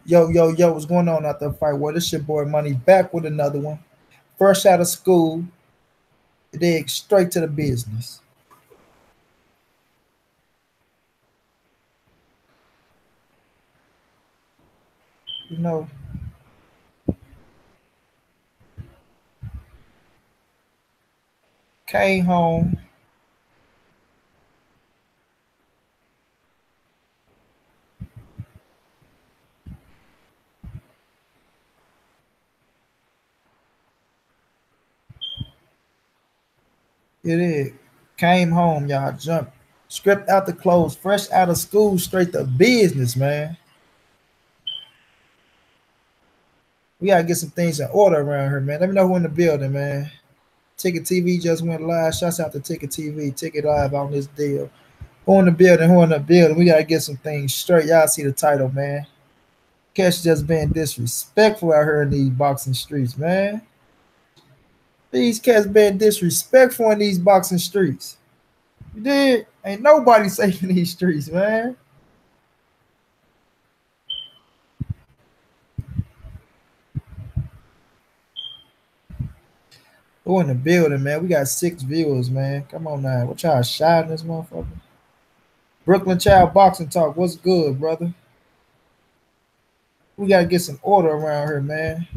Yo, yo, yo, what's going on out there, fight? Well, this your boy Money back with another one. Fresh out of school, dig straight to the business. You know, came home. It is. Came home, y'all. Jumped. Stripped out the clothes, fresh out of school, straight to business, man. We gotta get some things in order around here, man. Let me know who in the building, man. Ticket TV just went live. Shouts out to Ticket TV. Ticket live on this deal. Who in the building? Who in the building? We gotta get some things straight. Y'all see the title, man. Catch just being disrespectful out here in these boxing streets, man. These cats being disrespectful in these boxing streets. You did? Ain't nobody safe in these streets, man. Who in the building, man? We got 6 viewers, man. Come on now. What y'all shy in this motherfucker? Brooklyn Child Boxing Talk. What's good, brother? We gotta get some order around here, man.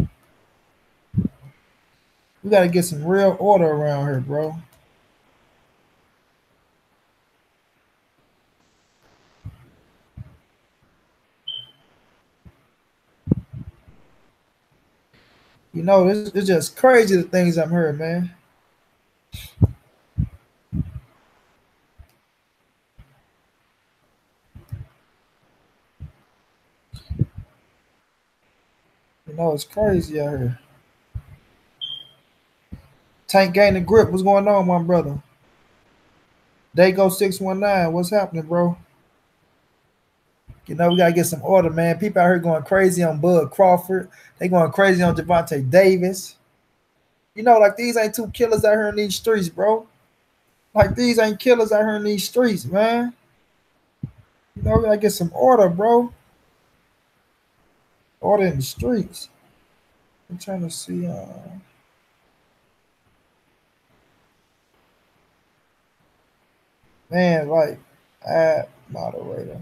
We gotta get some real order around here, bro. You know, it's just crazy the things I'm hearing, man. You know, it's crazy out here. Tank gaining grip. What's going on, my brother? They go 619. What's happening, bro? You know, we gotta get some order, man. People out here going crazy on Bud Crawford. They going crazy on Gervontae Davis. You know, like these ain't two killers out here in these streets, bro. Like these ain't killers out here in these streets, man. You know, we gotta get some order, bro. Order in the streets. I'm trying to see. Man, like, add moderator.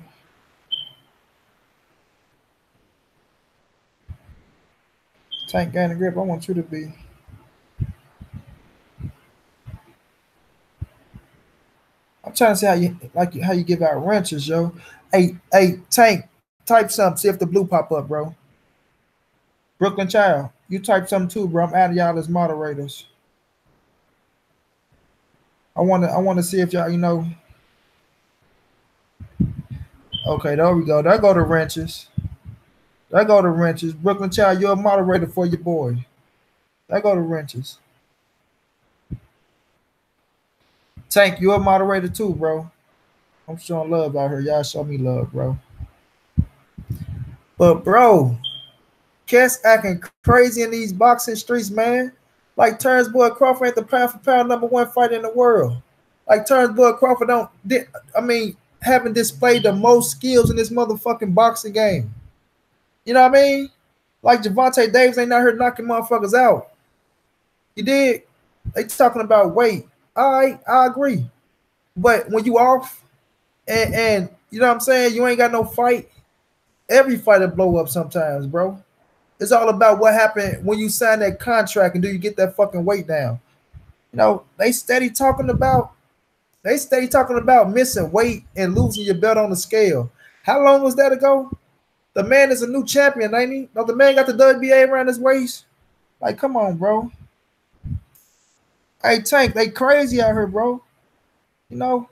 Tank gaining grip. I want you to be. I'm trying to see how you give out wrenches, yo. Hey, Tank, type something. See if the blue pop up, bro. Brooklyn Child, you type something too, bro. I'm adding y'all as moderators. I wanna see if y'all, you know. Okay, there we go. There go the wrenches. There go the wrenches. Brooklyn Child, you're a moderator for your boy. There go the wrenches. Tank, you're a moderator too, bro. I'm showing love out here. Y'all show me love, bro. But bro, cats acting crazy in these boxing streets, man. Like Terrance boy Crawford ain't the pound for pound #1 fighter in the world. Like Terrance boy Crawford haven't displayed the most skills in this motherfucking boxing game. You know what I mean? Like Gervontae Davis ain't out here knocking motherfuckers out. You did? They talking about weight. All right, I agree. But when you off and you know what I'm saying, you ain't got no fight, every fighter blow up sometimes, bro. It's all about what happened when you sign that contract and do you get that fucking weight down. You know, they steady talking about missing weight and losing your belt on the scale. How long was that ago? The man is a new champion, ain't he? No, the man got the WBA around his waist. Like, come on, bro. Hey, Tank, they crazy out here, bro. You know,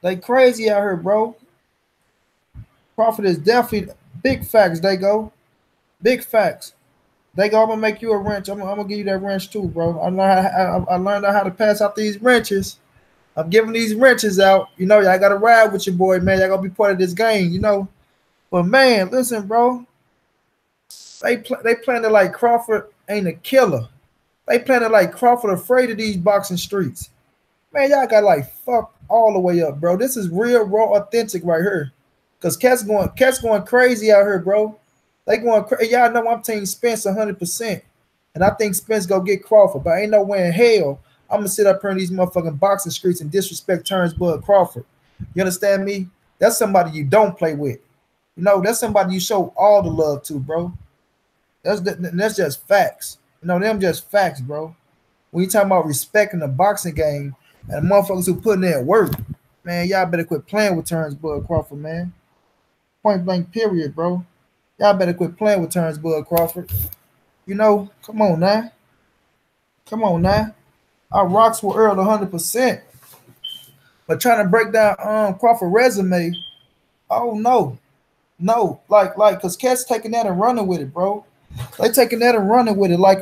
they crazy out here, bro. Crawford is definitely big facts. They go, big facts. They go. I'm gonna make you a wrench. I'm gonna give you that wrench too, bro. I learned how to pass out these wrenches. I'm giving these wrenches out. You know, y'all gotta ride with your boy, man. Y'all gonna be part of this game, you know. But man, listen, bro. They planning like Crawford ain't a killer. They planning like Crawford afraid of these boxing streets. Man, y'all got like fuck all the way up, bro. This is real, raw, authentic right here. Cause cats going crazy out here, bro. They going crazy. Y'all know I'm team Spence 100%. And I think Spence go get Crawford, but ain't no way in hell I'm gonna sit up here in these motherfucking boxing streets and disrespect Terrance Bud Crawford. You understand me? That's somebody you don't play with. You know, that's somebody you show all the love to, bro. That's just facts. You know, them just facts, bro. When you talking about respecting the boxing game and the motherfuckers who putting in work, man, y'all better quit playing with Terrance Bud Crawford, man. Point blank, period, bro. Y'all better quit playing with Terrance Bud Crawford. You know, come on now. Come on now. I rocks with Earl 100%. But trying to break down Crawford resume, oh no. No, like, cause cats taking that and running with it, bro. They taking that and running with it, like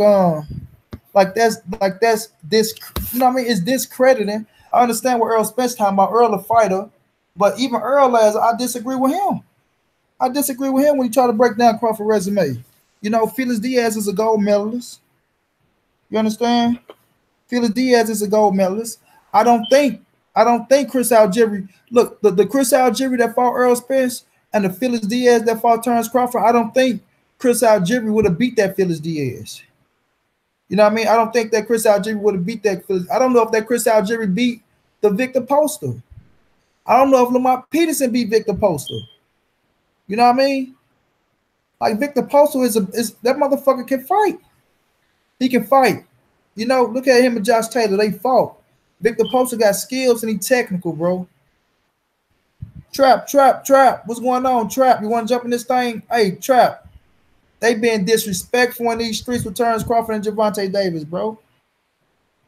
that's this. You know what I mean? It's discrediting. I understand what Earl Spence talking about. Earl a fighter, but even Earl as I disagree with him. I disagree with him when you try to break down Crawford resume. You know, Felix Diaz is a gold medalist. You understand? Felix Diaz is a gold medalist. I don't think Chris Algieri. Look, the Chris Algieri that fought Earl Spence and the Felix Diaz that fought Terrance Crawford, I don't think Chris Algieri would have beat that Felix Diaz. You know what I mean? I don't think that Chris Algieri would have beat that Felix. I don't know if that Chris Algieri beat the Victor Postal. I don't know if Lamont Peterson beat Victor Postal. You know what I mean? Like Victor Postal is that motherfucker can fight. He can fight. You know, look at him and Josh Taylor. They fought. Victor Postal got skills and he technical, bro. Trap. What's going on, Trap? You want to jump in this thing? Hey, Trap. They been disrespectful in these streets with Terrance Crawford and Gervontae Davis, bro.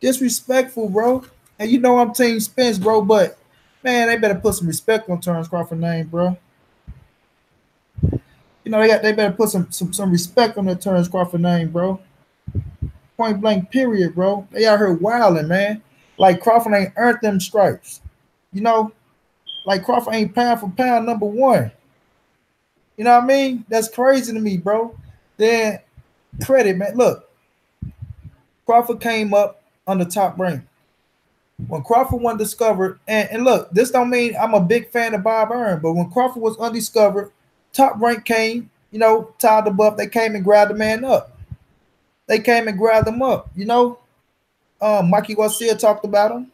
Disrespectful, bro. And you know I'm team Spence, bro, but man, they better put some respect on Terrance Crawford's name, bro. You know, they better put some respect on that Terrance Crawford name, bro. Point blank, period, bro. They out here wilding, man. Like Crawford ain't earned them stripes. You know, like Crawford ain't pound for pound number one. You know what I mean? That's crazy to me, bro. Then credit, man. Look, Crawford came up on the top rank. When Crawford was discovered, and look, this don't mean I'm a big fan of Bob Arum, but when Crawford was undiscovered, top rank came, you know, tied the buff. They came and grabbed the man up. They came and grabbed him up, you know. Mikey Garcia talked about him.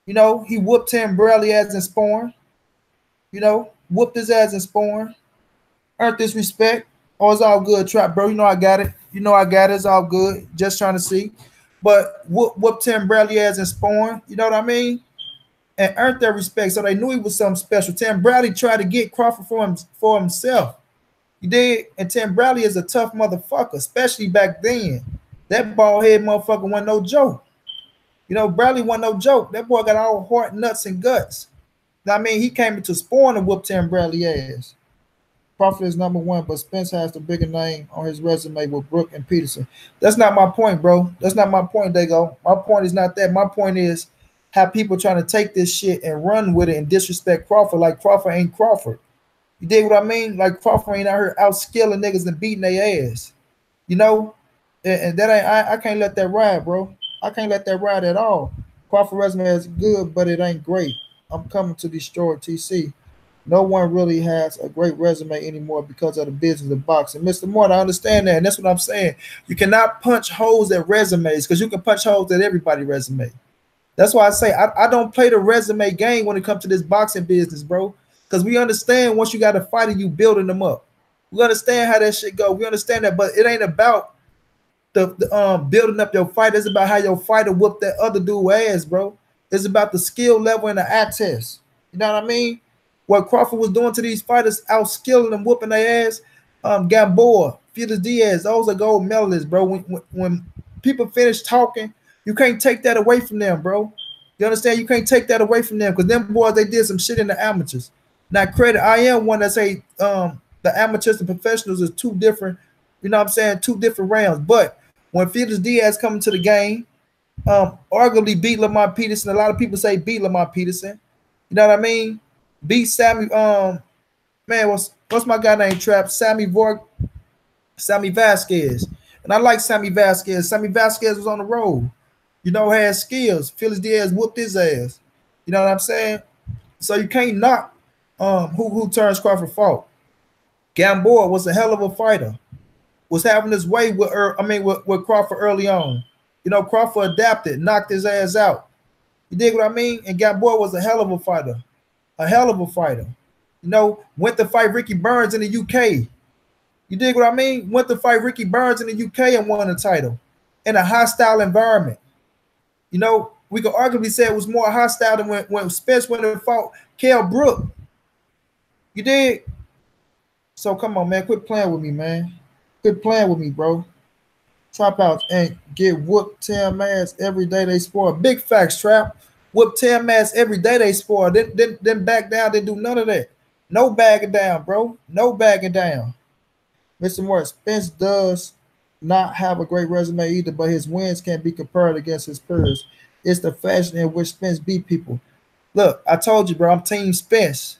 You know, he whooped Tim Bradley ass in sparring. You know, whooped his ass in sparring. Earned this respect. Oh, it's all good, Trap, bro. You know I got it. You know I got it. It's all good. Just trying to see. But whooped Tim Bradley ass in sparring. You know what I mean? And earned their respect. So they knew he was something special. Tim Bradley tried to get Crawford for himself. You did? And Tim Bradley is a tough motherfucker, especially back then. That bald head motherfucker wasn't no joke. You know, Bradley wasn't no joke. That boy got all heart, nuts, and guts. I mean, he came into sparring and whooped Tim Bradley ass. Crawford is number one, but Spence has the bigger name on his resume with Brook and Peterson. That's not my point, bro. That's not my point, Dago. My point is not that. My point is how people trying to take this shit and run with it and disrespect Crawford like Crawford ain't Crawford. You dig what I mean? Like Crawford ain't out here outskilling niggas and beating their ass. You know? And that ain't I can't let that ride, bro. I can't let that ride at all. Crawford resume is good, but it ain't great. I'm coming to destroy TC. No one really has a great resume anymore because of the business of boxing. Mr. Moore, I understand that, and that's what I'm saying. You cannot punch holes at resumes because you can punch holes at everybody's resume. That's why I say I don't play the resume game when it comes to this boxing business, bro. Because we understand once you got a fighter, you building them up. We understand how that shit go. We understand that, but it ain't about the building up your fighter. It's about how your fighter whooped that other dude ass, bro. It's about the skill level and the eye test. You know what I mean? What Crawford was doing to these fighters, out skilling them, whooping their ass. Gamboa, Felix Diaz, those are gold medalists, bro. When people finish talking, you can't take that away from them, bro. You understand? You can't take that away from them because them boys, they did some shit in the amateurs. Now, credit, I am one that say the amateurs and professionals is two different, you know what I'm saying, two different rounds. But when Felix Diaz coming to the game, arguably beat Lamont Peterson. A lot of people say beat Lamont Peterson. You know what I mean? Beat Sammy, man, what's my guy named Trap? Sammy Vasquez. And I like Sammy Vasquez. Sammy Vasquez was on the road. You know, had skills. Felix Diaz whooped his ass. You know what I'm saying? So you can't knock who Terrance Crawford fought. Gamboa was a hell of a fighter. Was having his way with with Crawford early on. You know, Crawford adapted, knocked his ass out. You dig what I mean? And Gamboa was a hell of a fighter. A hell of a fighter. You know, went to fight Ricky Burns in the UK. You dig what I mean? Went to fight Ricky Burns in the UK and won the title in a hostile environment. You know, we could arguably say it was more hostile than when Spence went and fought Kell Brook. You dig? So come on, man. Quit playing with me, man. Quit playing with me, bro. Trap outs and get whooped 10 ass every day they spoil. Big facts, Trap. Whoop 10 ass every day they spoil. Then back down, didn't do none of that. No bagging down, bro. No bagging down. Mr. Moore, Spence does not have a great resume either, but his wins can't be compared against his peers. It's the fashion in which Spence beat people. Look, I told you, bro, I'm Team Spence.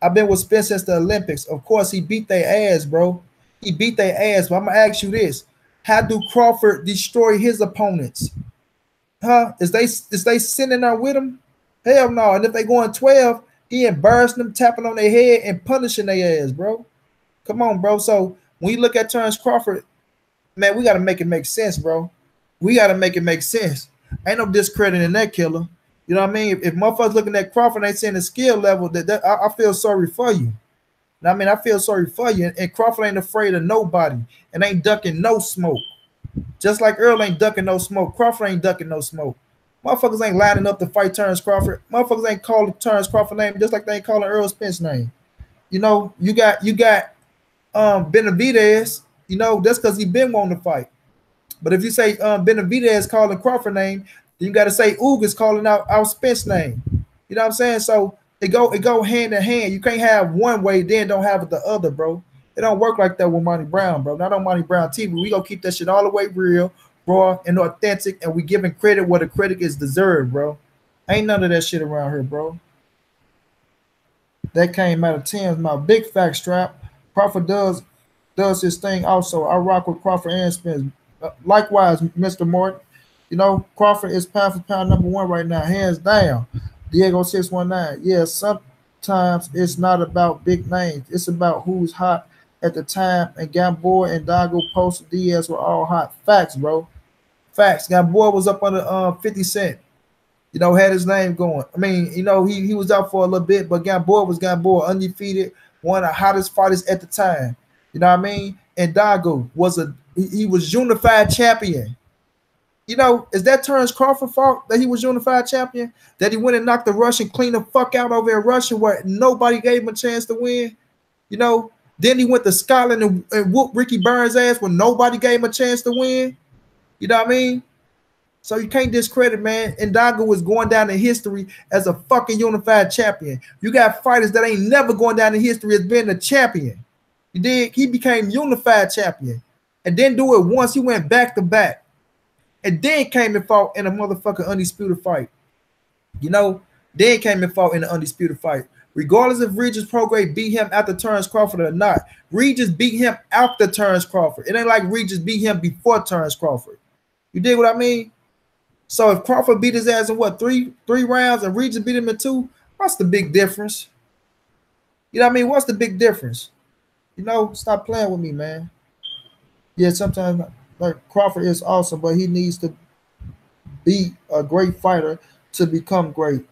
I've been with Spence since the Olympics. Of course, he beat their ass, bro. He beat their ass, but I'm going to ask you this. How do Crawford destroy his opponents? Huh? Is they sitting there with him? Hell no. And if they going 12, he embarrassing them, tapping on their head and punishing their ass, bro. Come on, bro. So when you look at Terrance Crawford, man, we got to make it make sense, bro. We got to make it make sense. Ain't no discrediting that killer. You know what I mean? If motherfuckers looking at Crawford and they seeing the skill level, I feel sorry for you. I mean, I feel sorry for you. And Crawford ain't afraid of nobody and ain't ducking no smoke. Just like Earl ain't ducking no smoke, Crawford ain't ducking no smoke. Motherfuckers ain't lining up to fight Terrance Crawford. Motherfuckers ain't calling Terrance Crawford name just like they ain't calling Earl Spence name. You know, you got Benavidez, you know, that's because he been wanting to fight. But if you say Benavidez calling Crawford name, then you got to say Oog is calling out Spence name. You know what I'm saying? So it go hand in hand. You can't have one way, then don't have it the other, bro. It don't work like that with Monty Brown, bro. Not on Monty Brown TV. We gonna keep that shit all the way real, raw, and authentic, and we giving credit where the credit is deserved, bro. Ain't none of that shit around here, bro. That came out of 10's my big fact strap. Crawford does his thing also. I rock with Crawford and Spence. Likewise, Mr. Morton. You know, Crawford is pound for pound #1 right now, hands down. Diego 619. Yeah, sometimes it's not about big names. It's about who's hot at the time. And Gamboa and Dago Post Diaz were all hot. Facts, bro. Facts. Gamboa was up under 50 Cent. You know, had his name going. I mean, you know, he was out for a little bit, but Gamboa was Gamboa, undefeated, one of the hottest fighters at the time. You know what I mean? And Dago was he was unified champion. You know, is that Terrance Crawford fault that he was unified champion? That he went and knocked the Russian clean the fuck out over in Russia where nobody gave him a chance to win? You know, then he went to Scotland and whooped Ricky Burns' ass when nobody gave him a chance to win. You know what I mean? So you can't discredit, man. And Dago was going down in history as a fucking unified champion. You got fighters that ain't never going down in history as being a champion. You did. He became unified champion. And then do it once. He went back to back. And then came and fought in a motherfucking undisputed fight. You know, then came and fought in an undisputed fight. Regardless if Regis Prograis beat him after Terrance Crawford or not, Regis beat him after Terrance Crawford. It ain't like Regis beat him before Terrance Crawford. You dig what I mean? So if Crawford beat his ass in what, three rounds and Regis beat him in 2, what's the big difference? You know what I mean? What's the big difference? You know, stop playing with me, man. Yeah, sometimes like Crawford is awesome, but he needs to be a great fighter to become great.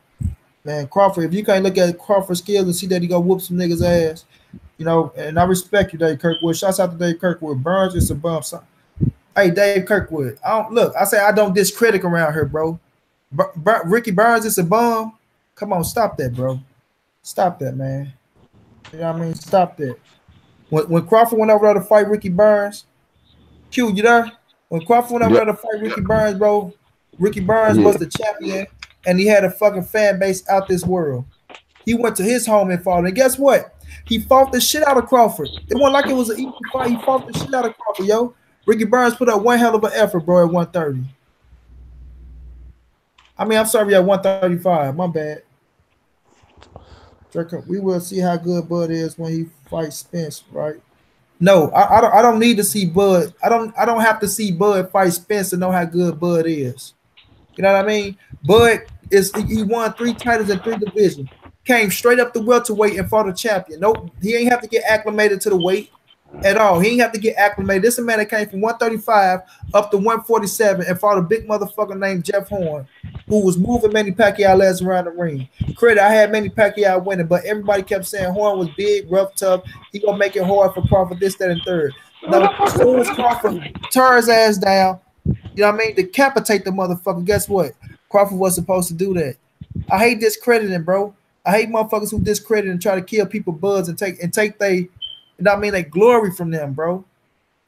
Man, Crawford, if you can't look at Crawford's skills and see that he go whoop some niggas' ass, you know, and I respect you, Dave Kirkwood. Shouts out to Dave Kirkwood. Burns is a bum. Hey, Dave Kirkwood. I say I don't discredit around here, bro. Ricky Burns is a bum. Come on, stop that, bro. Stop that, man. You know what I mean? Stop that. When Crawford went over there to fight Ricky Burns, Q, you there? When Crawford went over there to fight Ricky Burns, bro, Ricky Burns was the champion, and he had a fucking fan base out this world. He went to his home and fought, and guess what? He fought the shit out of Crawford. It wasn't like it was an easy fight. He fought the shit out of Crawford, yo. Ricky Burns put up one hell of an effort, bro, at 130. I mean, I'm sorry, at 135. My bad. We will see how good Bud is when he fights Spence, right? No, I don't need to see Bud. I don't have to see Bud fight Spence to know how good Bud is. You know what I mean? Bud he won 3 titles in 3 divisions. came straight up the welterweight and fought a champion. Nope, he ain't have to get acclimated to the weight at all. He ain't have to get acclimated. This is a man that came from 135 up to 147 and fought a big motherfucker named Jeff Horn, who was moving Manny Pacquiao legs around the ring. Credit, I had Manny Pacquiao winning, but everybody kept saying Horn was big, rough, tough. He gonna make it hard for Crawford, this, that, and third. Now, as soon as Crawford tore his ass down, you know what I mean, decapitate the motherfucker, guess what? Crawford was supposed to do that. I hate discrediting, bro. I hate motherfuckers who discredit and try to kill people buds and take they, you know what I mean, they glory from them, bro.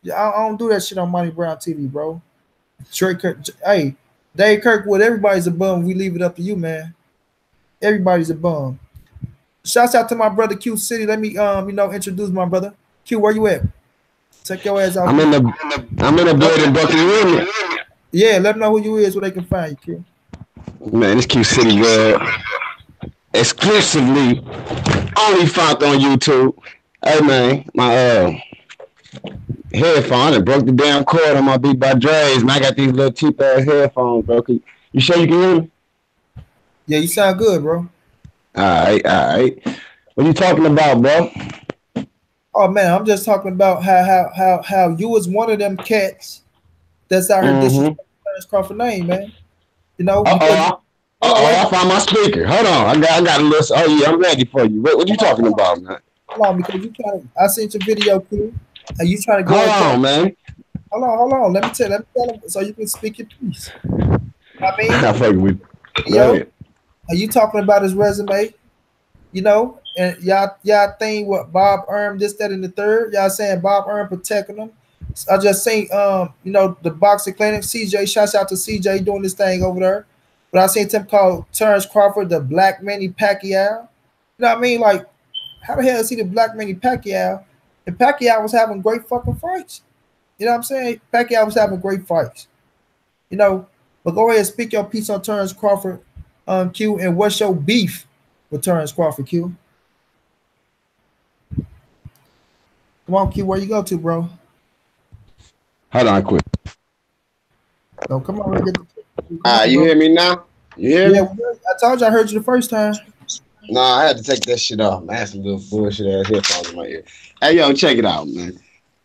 I don't do that shit on Monty Brown TV, bro. Straight Kirk, hey, Dave Kirkwood, everybody's a bum. We leave it up to you, man. Everybody's a bum. Shouts out to my brother Q City. Let me introduce my brother. Q, where you at? Take your ass out. I'm in the building, Bucky. Yeah, let them know who you is, where they can find you, Q. Man, this Q City world exclusively only found on YouTube. Hey man, my headphone and broke the damn cord on my Beat by Dre's, and I got these little cheap ass headphones, bro. You sure you can hear me? Yeah, you sound good, bro. All right. What you talking about, bro? Oh man, I'm just talking about how you was one of them cats that's out here disrespecting Terrance Crawford name, man. You know. I found my speaker. Hold on, I got a listen. Oh yeah, I'm ready for you. What you talking about, man? Hold on, because you trying to. I seen your video, Q, and you trying to go. Hold on, man. Hold on. Let me tell him so you can speak your piece. I mean, I fucking with yo, are you talking about his resume? You know, and y'all think what Bob Earn, this, that, and the third. Y'all saying Bob Earn protecting him. I just seen the boxing clinic. CJ, shouts out to CJ doing this thing over there. But I seen him call Terrance Crawford the Black Manny Pacquiao. You know what I mean? Like, how the hell is he the Black Manny Pacquiao? And Pacquiao was having great fucking fights. You know what I'm saying? Pacquiao was having great fights. You know, but go ahead and speak your piece on Terrance Crawford, Q, and what's your beef with Terrance Crawford, Q? Come on, Q, where you go to, bro? Hold on, quick. No, come on, get you hear me now? You hear me? I told you I heard you the first time. No, I had to take that shit off, man. I had some little bullshit ass headphones in my ear. Hey, yo, check it out, man.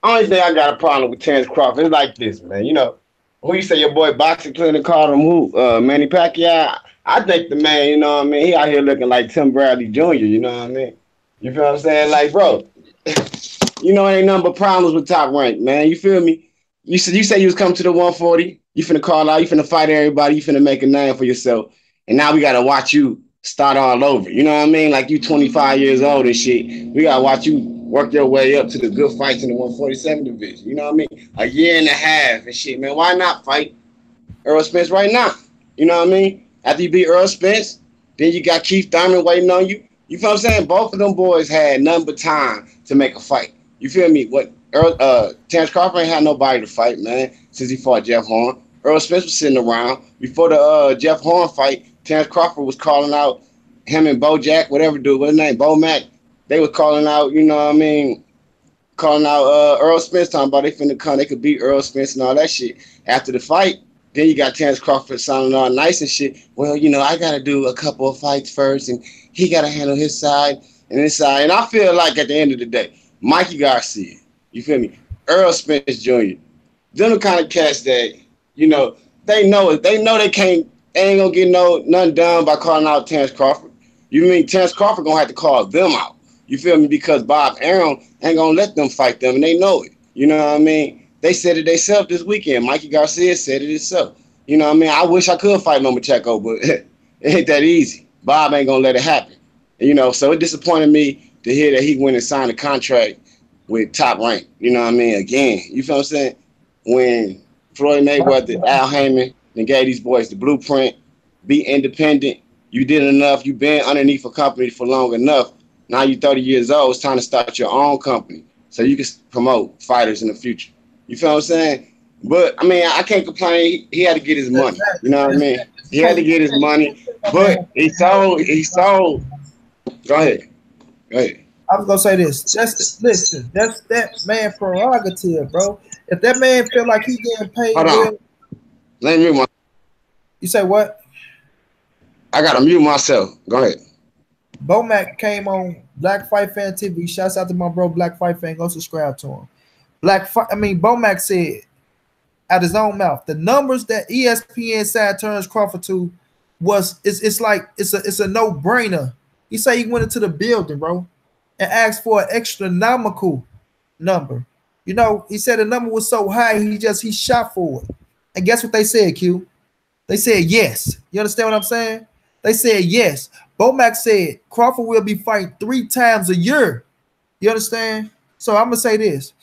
Only thing I got a problem with Terrance Crawford is like this, man. You know, who you say your boy boxing clinic called him who? Manny Pacquiao? I think the man, you know what I mean? He out here looking like Tim Bradley Jr., you know what I mean? You feel what I'm saying? Like, bro, you know, ain't nothing but problems with Top Rank, man. You feel me? You say you was coming to the 140. You finna call out. You finna fight everybody. You finna make a name for yourself. And now we got to watch you start all over. You know what I mean? Like you 25 years old and shit. We got to watch you work your way up to the good fights in the 147 division. You know what I mean? A year and a half and shit, man. Why not fight Earl Spence right now? You know what I mean? After you beat Earl Spence, then you got Keith Thurman waiting on you. You feel what I'm saying? Both of them boys had nothing but time to make a fight. You feel me? Terrance Crawford ain't had nobody to fight, man, since he fought Jeff Horn. Earl Spence was sitting around. Before the Jeff Horn fight, Terrance Crawford was calling out him and Bojack, whatever dude, what's his name, Bo Mack. They were calling out, you know what I mean, calling out Earl Spence, talking about they finna come, they could beat Earl Spence and all that shit. After the fight, then you got Terrance Crawford sounding all nice and shit. Well, you know, I got to do a couple of fights first, and he got to handle his side and his side. And I feel like at the end of the day, Mikey Garcia, you feel me, Earl Spence Jr., them the kind of cats that, you know, they know it. They know they ain't gonna get nothing done by calling out Terrance Crawford. You mean Terrance Crawford gonna have to call them out? You feel me? Because Bob Arum ain't gonna let them fight them, and they know it. You know what I mean? They said it themselves this weekend. Mikey Garcia said it himself. You know what I mean? I wish I could fight Lomachenko, but it ain't that easy. Bob ain't gonna let it happen. You know, so it disappointed me to hear that he went and signed a contract with Top Rank. You know what I mean? Again, you feel what I'm saying? When Floyd Mayweather, Al Heyman, and gave these boys the blueprint, be independent. You did enough. You've been underneath a company for long enough. Now you're 30 years old. It's time to start your own company so you can promote fighters in the future. You feel what I'm saying? But, I mean, I can't complain. He had to get his money. You know what I mean? He had to get his money. But he sold. Go ahead. I was going to say this. Listen, that's that man prerogative, bro. If that man feel like he getting paid, hold on. Let me mute myself. You say what? I got to mute myself. Go ahead. Bomac came on Black Fight Fan TV. Shouts out to my bro Black Fight Fan. Go subscribe to him. Bomac said out his own mouth the numbers that ESPN signed Terrance Crawford to it's a no brainer. He said he went into the building, bro, and asked for an astronomical number. You know, he said the number was so high he shot for it. And guess what they said, Q? They said yes. You understand what I'm saying? They said yes. Bomac said Crawford will be fighting 3 times a year. You understand? So I'm gonna say this.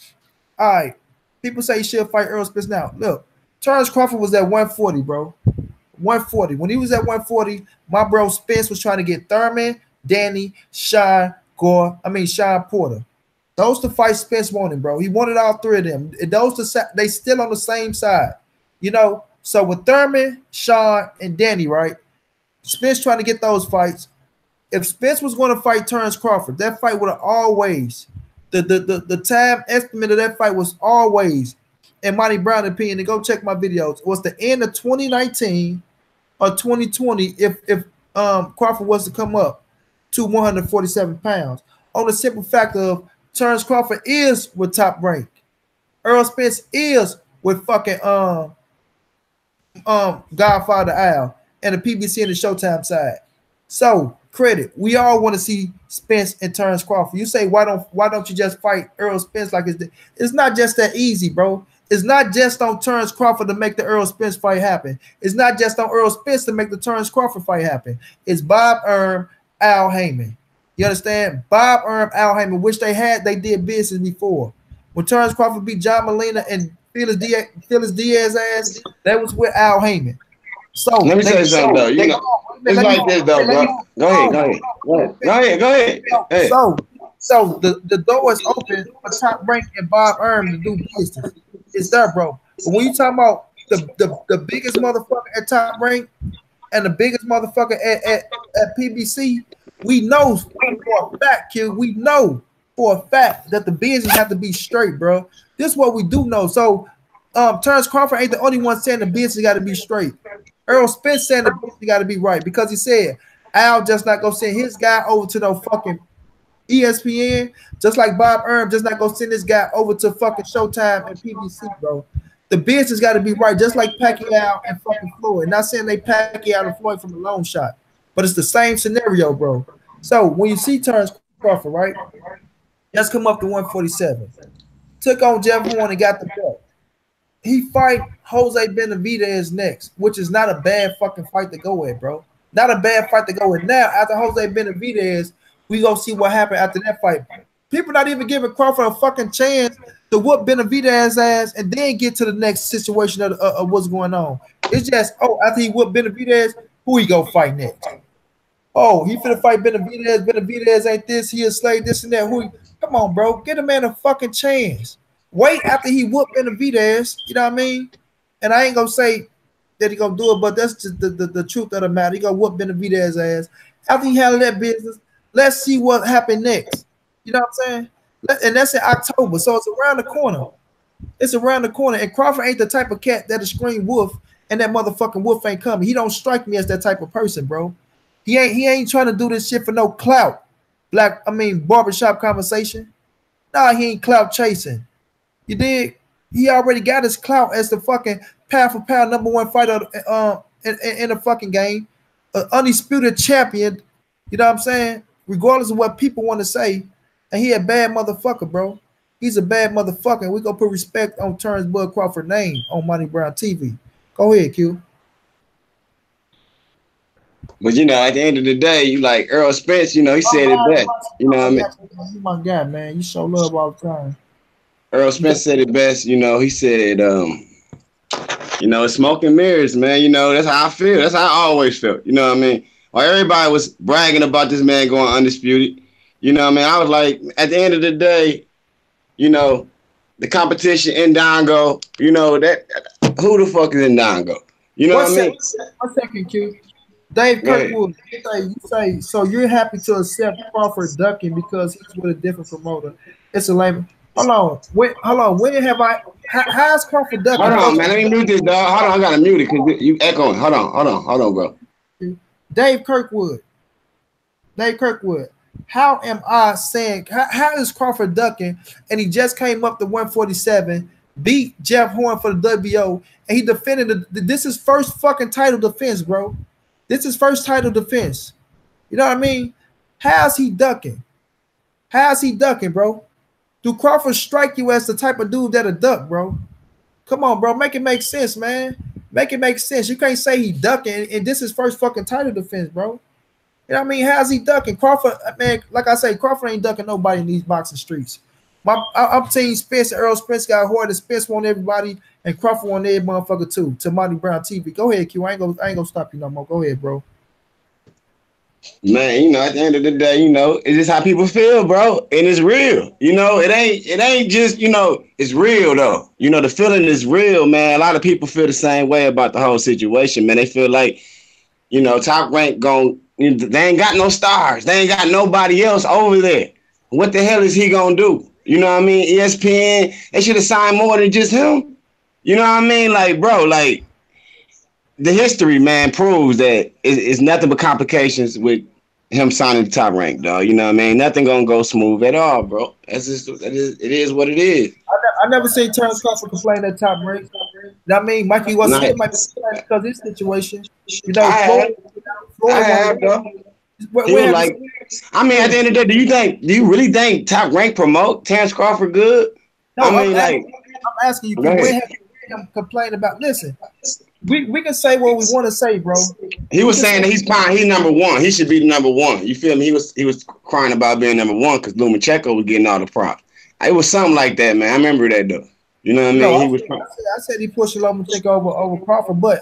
All right. People say he should fight Earl Spence now. Look, Terrance Crawford was at 140, bro. 140. When he was at 140, my bro Spence was trying to get Thurman, Danny, Sean Porter. Those to fight Spence wanted, bro. He wanted all 3 of them. They still on the same side. You know, so with Thurman, Sean, and Danny, right? Spence trying to get those fights. If Spence was going to fight Terrance Crawford, that fight would have always the time estimate of that fight was always, in Monty Brown's opinion, and go check my videos, was the end of 2019 or 2020 if Crawford was to come up to 147 pounds. On the simple fact of Terrance Crawford is with Top Rank. Earl Spence is with fucking Godfather Al and the PBC and the Showtime side. So credit. We all want to see Spence and Terrance Crawford. You say why don't you just fight Earl Spence like it's not just that easy, bro. It's not just on Terrance Crawford to make the Earl Spence fight happen. It's not just on Earl Spence to make the Terrance Crawford fight happen. It's Bob Erm, Al Heyman. You understand? Bob Erm, Al Heyman, which they did business before. When Terrance Crawford beat John Molina and Felix Diaz ass, that was with Al Heyman. So let me say something though. You know, it's like this though, bro. Go ahead. Hey. So the door is open for Top Rank and Bob Erm to do business. It's there, bro. But when you talking about the biggest motherfucker at Top Rank and the biggest motherfucker at PBC, we know for a fact, Q. We know for a fact that the business have to be straight, bro. This is what we do know. So Terrance Crawford ain't the only one saying the business got to be straight. Earl Spence saying the business got to be right because he said Al just not gonna send his guy over to no fucking ESPN, just like Bob Erm just not gonna send this guy over to fucking Showtime and PBC, bro. The business got to be right, just like Pacquiao and fucking Floyd. Not saying they Pacquiao and Floyd from a long shot, but it's the same scenario, bro. So when you see Terrance Crawford, right, just come up to 147, took on Gervontae and got the belt. He fight Jose Benavidez next, which is not a bad fucking fight to go at, bro. Not a bad fight to go at. Now, after Jose Benavidez, we gonna see what happened after that fight. People not even giving Crawford a fucking chance to whoop Benavidez ass and then get to the next situation of what's going on. It's just, after he whooped Benavidez, who he go fight next? Oh, he finna fight Benavidez. Benavidez ain't this. He a slave, this and that. Come on, bro. Get a man a fucking chance. Wait after he whooped Benavidez. You know what I mean? And I ain't gonna say that he gonna do it, but that's just the truth of the matter. He gonna whoop Benavidez ass. After he handled that business, let's see what happened next. You know what I'm saying? And that's in October, so it's around the corner. It's around the corner. And Crawford ain't the type of cat that'll scream wolf, and that motherfucking wolf ain't coming. He don't strike me as that type of person, bro. He ain't trying to do this shit for no clout. Barbershop conversation. Nah, he ain't clout chasing. You dig? He already got his clout as the fucking pound for pound #1 fighter in the fucking game, undisputed champion. You know what I'm saying? Regardless of what people want to say, and he a bad motherfucker, bro. He's a bad motherfucker. And we gonna put respect on Terrance Bud Crawford name on Monty Brown TV. Go ahead, Q. But you know, at the end of the day, you like Earl Spence. You know, he said it best. You know what I mean? You my guy, man. You show love all the time. Earl Spence said it best. You know, he said, you know, it's smoke and mirrors, man. You know, that's how I feel. That's how I always felt. You know what I mean? While everybody was bragging about this man going undisputed, you know what I mean? I was like, at the end of the day, you know, the competition in Dongo, you know, that who the fuck is in Dongo? You know what I mean? 1 second, Q. Dave Kirkwood, you say, so you're happy to accept Crawford ducking because he's with a different promoter. It's a label. Hold on. When have I? How's Crawford ducking? Hold on, man. Let me mute this, dog. Hold on, I gotta mute it because you echoing. Hold on, bro. Dave Kirkwood. Nate Kirkwood. How am I saying? How is Crawford ducking? And he just came up to 147, beat Jeff Horn for the WO, and he defended this is first fucking title defense, bro. This is first title defense. You know what I mean? How's he ducking? How's he ducking, bro? Do Crawford strike you as the type of dude that'll duck, bro? Come on, bro. Make it make sense, man. Make it make sense. You can't say he ducking and this is first fucking title defense, bro. You know what I mean? How's he ducking? Crawford, man, like I say, Crawford ain't ducking nobody in these boxing streets. I'm team Spence and Earl Spence got Hoard, and Spence want everybody, and Crawford want every motherfucker too. To Monty Brown TV. Go ahead, Q. I ain't gonna stop you no more. Go ahead, bro. Man, at the end of the day, it's just how people feel, bro. And it's real. It ain't just, it's real though. The feeling is real, man. A lot of people feel the same way about the whole situation, man. They feel like, Top Rank they ain't got no stars. They ain't got nobody else over there. What the hell is he gonna do? You know what I mean? ESPN, they should have signed more than just him. You know what I mean? Like, bro, like, the history, man, proves that it's nothing but complications with him signing the Top Rank, dog. You know what I mean? Nothing gonna go smooth at all, bro. It is what it is. I never seen Terrance Crawford complain at Top Rank. I mean, Mikey was might be because of his situation. I have, though. I mean, at the end of the day, do you really think Top Rank promote Terrance Crawford good? No, I'm asking you, when have you heard him complain about? Listen, we can say what we want to say, bro. He was saying that he's number one. He should be number one. You feel me? He was crying about being number one because Lomachenko was getting all the props. It was something like that, man. I remember that though. You know what I mean? I said he pushed Lomachenko over Crawford, but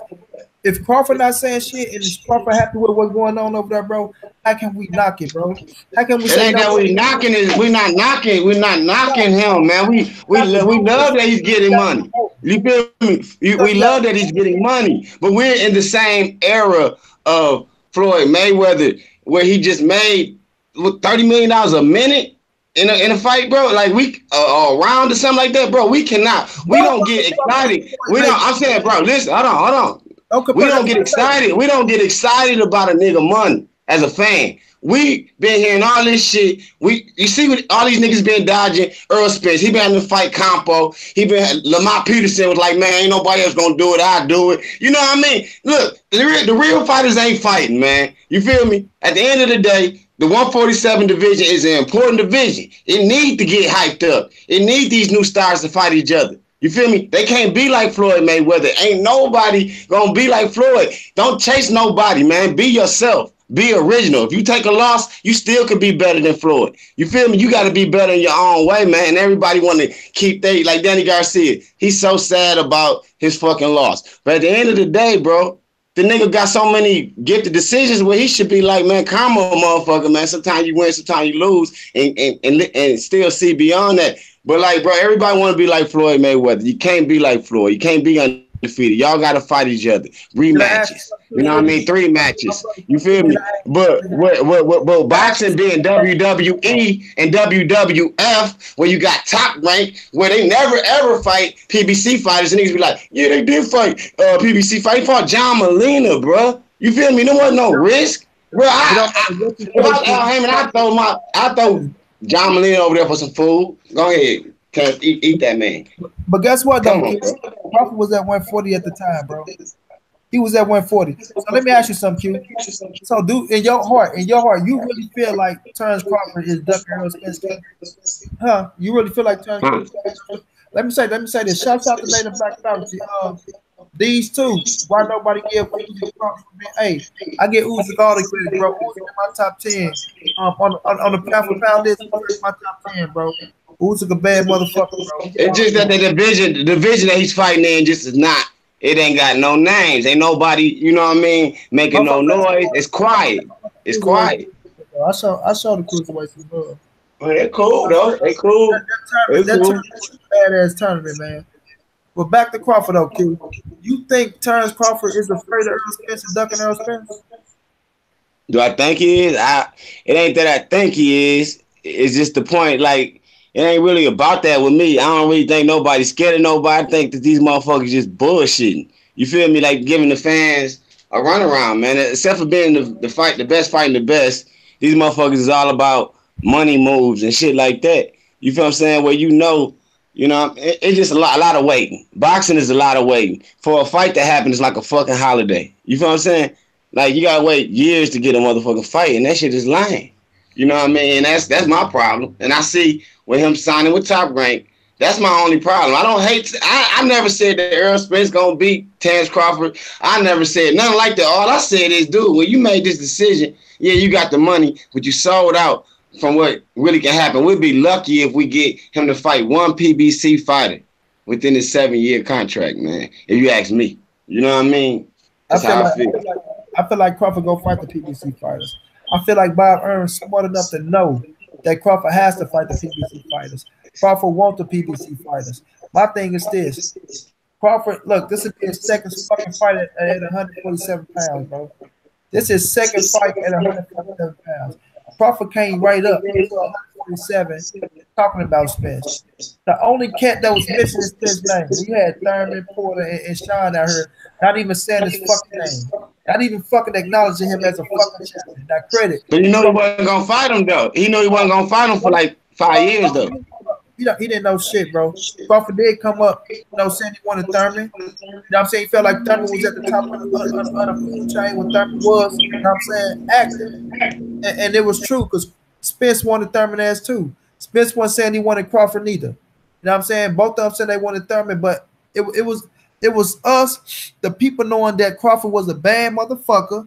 if Crawford not saying shit and is Crawford happy with what's going on over there, bro, how can we knock it, bro? How can we say that we're not knocking him, man. We love that he's getting money. You feel me? We love that he's getting money, but we're in the same era of Floyd Mayweather, where he just made $30 million a minute in a fight, bro. Like we a round or something like that, bro. We cannot. We don't get excited. I'm saying, bro. Listen, hold on. We don't get excited. We don't get excited about a nigga money as a fan. We been hearing all this shit. You see what all these niggas been dodging. Earl Spence, he been having to fight Campo. Lamar Peterson was like, man, ain't nobody else gonna do it. I do it. You know what I mean? Look, the real fighters ain't fighting, man. You feel me? At the end of the day, the 147 division is an important division. It needs to get hyped up. It needs these new stars to fight each other. You feel me? They can't be like Floyd Mayweather. Ain't nobody gonna be like Floyd. Don't chase nobody, man. Be yourself. Be original. If you take a loss, you still could be better than Floyd. You feel me? You got to be better in your own way, man. And everybody want to keep like Danny Garcia. He's so sad about his fucking loss. But at the end of the day, bro, the nigga got so many gifted decisions where he should be like, man, calm on, motherfucker, man. Sometimes you win, sometimes you lose, and still see beyond that. But like, bro, everybody want to be like Floyd Mayweather. You can't be like Floyd. You can't be undefeated. Y'all got to fight each other. Rematches. You know what I mean? 3 matches. You feel me? But boxing being WWE and WWF, where you got Top Rank, where they never ever fight PBC fighters, and niggas be like, yeah, they did fight PBC fight. They fought John Molina, bro. You feel me? There wasn't no risk. Bro, I throw John Molina over there for some food. Go ahead. Eat that man. But guess what, though? Crawford was at 140 at the time, bro. He was at 140. So let me ask you something, Q. So, dude, in your heart, you really feel like Terrance Crawford is ducking Earl Spence? Huh? You really feel like Terrance Crawford? Let me say this. Shouts out to Native Black Bounty. These two, why nobody give Uzi Crawford? Hey, I get Uzi all the credit, bro. Uzi in my top 10. On the pound for pound list, Uzi my top 10, bro. Uzi a bad motherfucker, bro. It's just that the division that he's fighting in just is not. It ain't got no names. Ain't nobody, you know what I mean, making no noise. It's quiet. It's quiet. I saw the cruiserweights as well. Oh, they're cool, though. They cool. That badass tournament, man. Well, back to Crawford, though, Q. You think Terrance Crawford is afraid of Earl Spence and ducking Earl Spence? Do I think he is? It ain't that I think he is. It's just the point, like, it ain't really about that with me. I don't really think nobody's scared of nobody. I think that these motherfuckers just bullshitting. You feel me? Like giving the fans a runaround, man. Except for being the best fighting the best. These motherfuckers is all about money moves and shit like that. You feel what I'm saying? Where you know, it's just a lot of waiting. Boxing is a lot of waiting. For a fight to happen, it's like a fucking holiday. You feel what I'm saying? Like, you gotta wait years to get a motherfucking fight, and that shit is lame. You know what I mean? And that's my problem. And I see with him signing with Top Rank, that's my only problem. I don't hate. I never said that Errol Spence gonna beat Terrance Crawford. I never said nothing like that. All I said is, dude, when you made this decision, yeah, you got the money, but you sold out from what really can happen. We'd be lucky if we get him to fight one PBC fighter within his 7-year contract, man. If you ask me, you know what I mean? That's how I feel. I feel like Crawford go fight the PBC fighters. I feel like Bob Aaron's smart enough to know that Crawford has to fight the PBC fighters. Crawford wants the PBC fighters. My thing is this. Crawford, look, this would be his second fucking fight at 147 pounds, bro. This is his second fight at 147 pounds. Crawford came right up to 147 talking about Spence. The only cat that was missing is Spence's name. We had Thurman, Porter, and Sean out here not even saying his fucking name. Not even fucking acknowledging him as a fucking champion. Not credit. But you know he wasn't gonna fight him though. He knew he wasn't gonna fight him for like 5 years though. He didn't know shit, bro. Crawford did come up, saying he wanted Thurman. You know what I'm saying? He felt like Thurman was at the top of the food chain when Thurman was, you know what I'm saying, active. And it was true because Spence wanted Thurman as too. Spence wasn't saying he wanted Crawford neither. You know what I'm saying? Both of them said they wanted Thurman, but it was us, the people, knowing that Crawford was a bad motherfucker.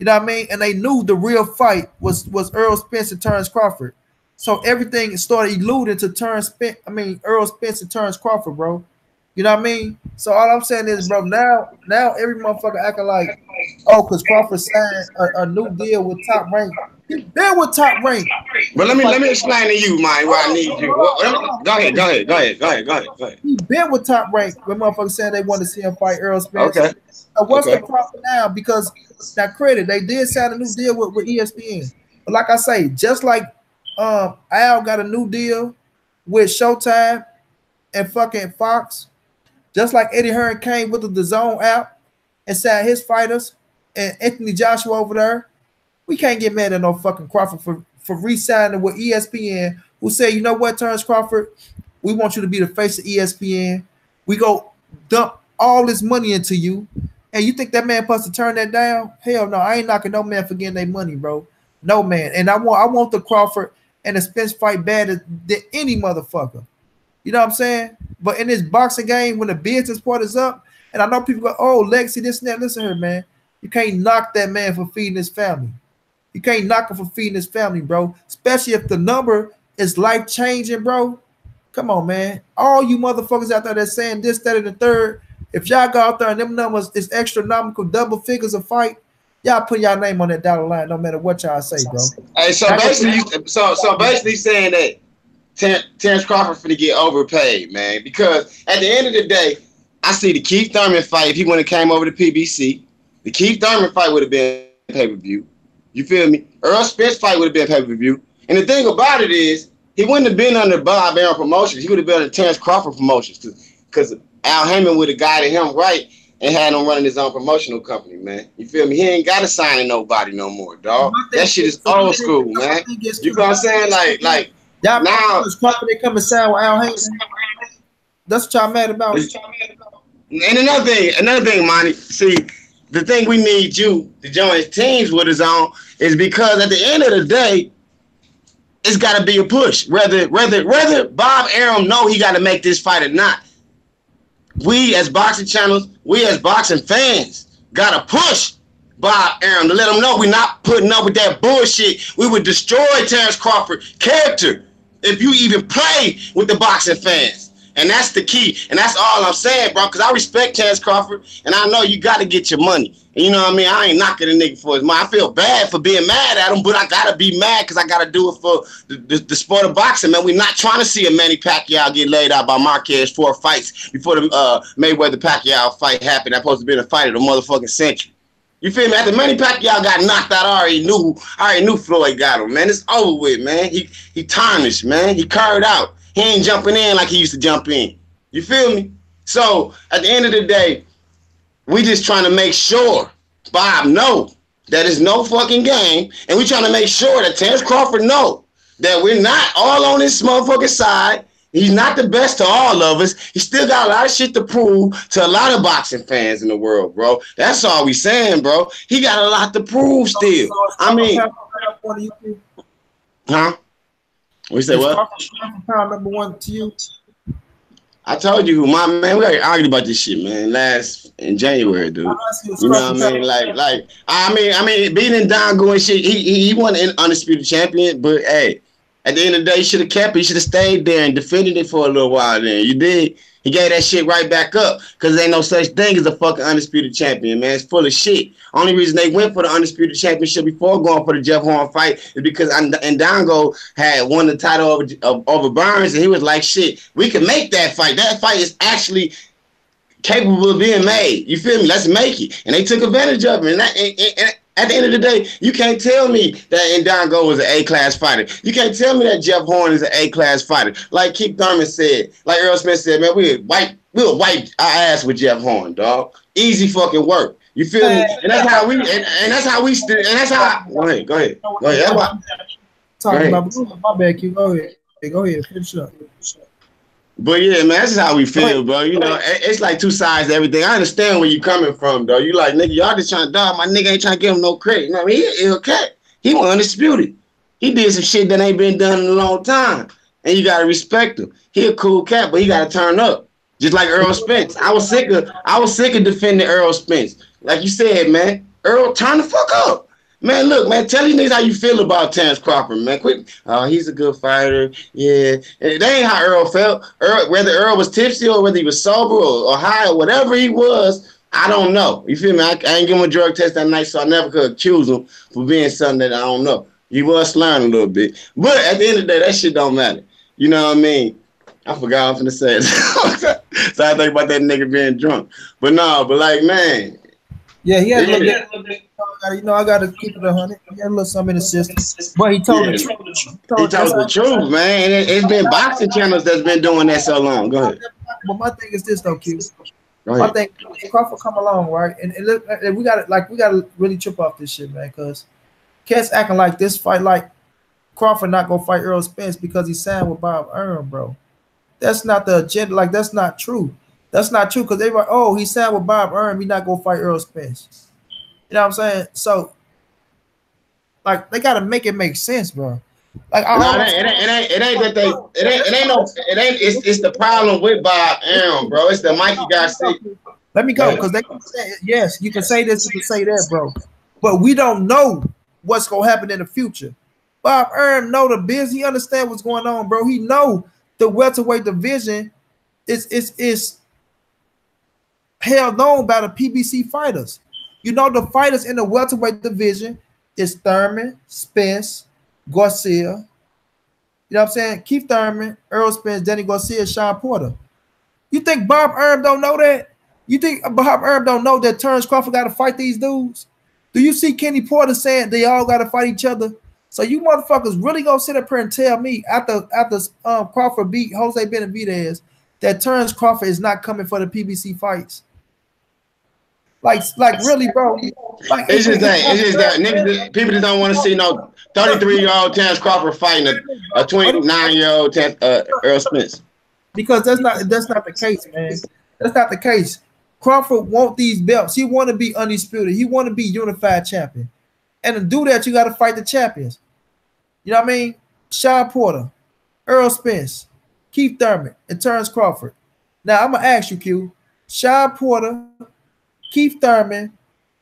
You know what I mean? And they knew the real fight was Errol Spence and Terrance Crawford. So everything started alluding to Errol Spence and Terrance Crawford, bro. You know what I mean? So all I'm saying is, bro, now every motherfucker acting like, oh, because Crawford signed a new deal with Top Rank. He been with Top Rank. But let me explain to you, man, why I need you. Go ahead. He been with Top Rank when motherfuckers saying they want to see him fight Errol Spence. Okay. So what's the problem now? Because that credit, they did sign a new deal with ESPN. But like I say, just like Al got a new deal with Showtime and fucking Fox, just like Eddie Hearn came with the DAZN app and signed his fighters and Anthony Joshua over there. We can't get mad at no fucking Crawford for re-signing with ESPN, who say, you know what, Terrance Crawford, we want you to be the face of ESPN. We go dump all this money into you, and you think that man supposed to turn that down? Hell no, I ain't knocking no man for getting their money, bro. No man. And I want the Crawford and the Spence fight better than any motherfucker. You know what I'm saying? But in this boxing game, when the business part is up, and I know people go, oh, Lexi, this and that. Listen here, man. You can't knock that man for feeding his family. You can't knock him for feeding his family, bro. Especially if the number is life-changing, bro. Come on, man. All you motherfuckers out there that's saying this, that, and the third, if y'all go out there and them numbers is astronomical, double figures of fight, y'all put y'all name on that dollar line, no matter what y'all say, bro. Hey, so basically saying that Terrance Crawford finna get overpaid, man. Because at the end of the day, I see the Keith Thurman fight. If he wouldn't have came over to PBC, the Keith Thurman fight would have been pay-per-view. You feel me? Errol Spence fight would have been pay-per-view. And the thing about it is, he wouldn't have been under Bob Aaron Promotions. He would have been under Terrance Crawford Promotions because Al Heyman would have guided him right and had him running his own promotional company, man. You feel me? He ain't got to sign to nobody no more, dog. That shit is old school, man. You know what I'm saying? Like y'all now, they come and sign with Al Heyman. That's what y'all mad about. And another thing, Monty. See, the thing we need you to join teams with us on is because at the end of the day, it's got to be a push. Whether Bob Arum know he got to make this fight or not, we as boxing channels, we as boxing fans, got to push Bob Arum to let him know we're not putting up with that bullshit. We would destroy Terrance Crawford's character if you even play with the boxing fans. And that's the key. And that's all I'm saying, bro, because I respect Terrance Crawford, and I know you got to get your money. And you know what I mean? I ain't knocking a nigga for his money. I feel bad for being mad at him, but I got to be mad because I got to do it for the sport of boxing, man. We're not trying to see a Manny Pacquiao get laid out by Marquez 4 fights before the Mayweather-Pacquiao fight happened. That's supposed to be the fight of the motherfucking century. You feel me? After Manny Pacquiao got knocked out, I already knew Floyd got him, man. It's over with, man. He tarnished, man. He carved out. He ain't jumping in like he used to jump in. You feel me? So, at the end of the day, we just trying to make sure Bob know that is no fucking game, and we trying to make sure that Terrance Crawford know that we're not all on this motherfucking side. He's not the best to all of us. He still got a lot of shit to prove to a lot of boxing fans in the world, bro. That's all we saying, bro. He got a lot to prove still. I mean, huh? We said what? Pound number one to you. I told you, my man, we already argued about this shit, man, in January, dude. You know what I mean? I mean, beating Dongo and shit, he wasn't an undisputed champion, but hey, at the end of the day, he should have kept it. He should have stayed there and defended it for a little while then. You did. He gave that shit right back up because there ain't no such thing as a fucking undisputed champion, man. It's full of shit. Only reason they went for the undisputed championship before going for the Jeff Horn fight is because Ndongo had won the title over Burns, and he was like, shit, we can make that fight. That fight is actually capable of being made. You feel me? Let's make it. And they took advantage of it. And at the end of the day, you can't tell me that Ndongo was an A-class fighter. You can't tell me that Jeff Horn is an A-class fighter. Like Keith Thurman said, like Earl Smith said, man, we'll wipe our ass with Jeff Horn, dog. Easy fucking work. You feel me? And that's how we. And that's how we. And that's how. Go ahead. Talking about my bad, Q. Go ahead. Go ahead. Finish up. But yeah, man, that's just how we feel, bro. You know, it's like two sides to everything. I understand where you coming from, though. You like, nigga, y'all just trying to dog. My nigga ain't trying to give him no credit. You know what I mean? He ill cat. He was undisputed. He did some shit that ain't been done in a long time. And you gotta respect him. He a cool cat, but he gotta turn up. Just like Earl Spence. I was sick of defending Earl Spence. Like you said, man, Earl, turn the fuck up. Man, look, man, tell these niggas how you feel about Terrance Crawford, man. Quit. Oh, he's a good fighter. Yeah. And that ain't how Earl felt. Whether Earl was tipsy or whether he was sober or high or whatever he was, I don't know. You feel me? I ain't give him a drug test that night, so I never could accuse him for being something that I don't know. He was slurring a little bit. But at the end of the day, that shit don't matter. You know what I mean? I forgot what I'm finna say. So I think about that nigga being drunk. But no, but like, man. Yeah, he had a little bit. You know, I got to keep it 100. He had a little something in the system. But he told the truth. He told the truth, man. It's been boxing channels that's been doing that so long. Go ahead. But my thing is this, though, Q. I think Crawford come along, right? And look, we got to really trip off this shit, man, because cats acting like this fight, like Crawford not going to fight Earl Spence because he signed with Bob Arum, bro. That's not the agenda. Like, that's not true. That's not true because they were, oh, he signed with Bob Arum. He not going to fight Earl Spence. You know what I'm saying? So, like, they got to make it make sense, bro. Like, it's the problem with Bob Arum, bro. It's the Mikey Garcia. Let me go, because they can say, yes, you can say this, you can say that, bro. But we don't know what's going to happen in the future. Bob Arum know the biz. He understand what's going on, bro. He know the welterweight division is held on by the PBC fighters. You know, the fighters in the welterweight division is Thurman, Spence, Garcia. You know what I'm saying? Keith Thurman, Earl Spence, Danny Garcia, Sean Porter. You think Bob Arum don't know that? You think Bob Arum don't know that Terrance Crawford got to fight these dudes? Do you see Kenny Porter saying they all got to fight each other? So you motherfuckers really gonna sit up here and tell me after Crawford beat Jose Benavidez that Terrance Crawford is not coming for the PBC fights? Like really, bro. Like, it's just that niggas, people just don't want to see no 33-year-old Terrance Crawford fighting a 29-year-old Earl Spence. Because that's not the case, man. That's not the case. Crawford want these belts. He want to be undisputed. He want to be unified champion. And to do that, you got to fight the champions. You know what I mean? Sean Porter, Earl Spence, Keith Thurman, and Terrance Crawford. Now, I'm going to ask you, Q. Sean Porter, Keith Thurman,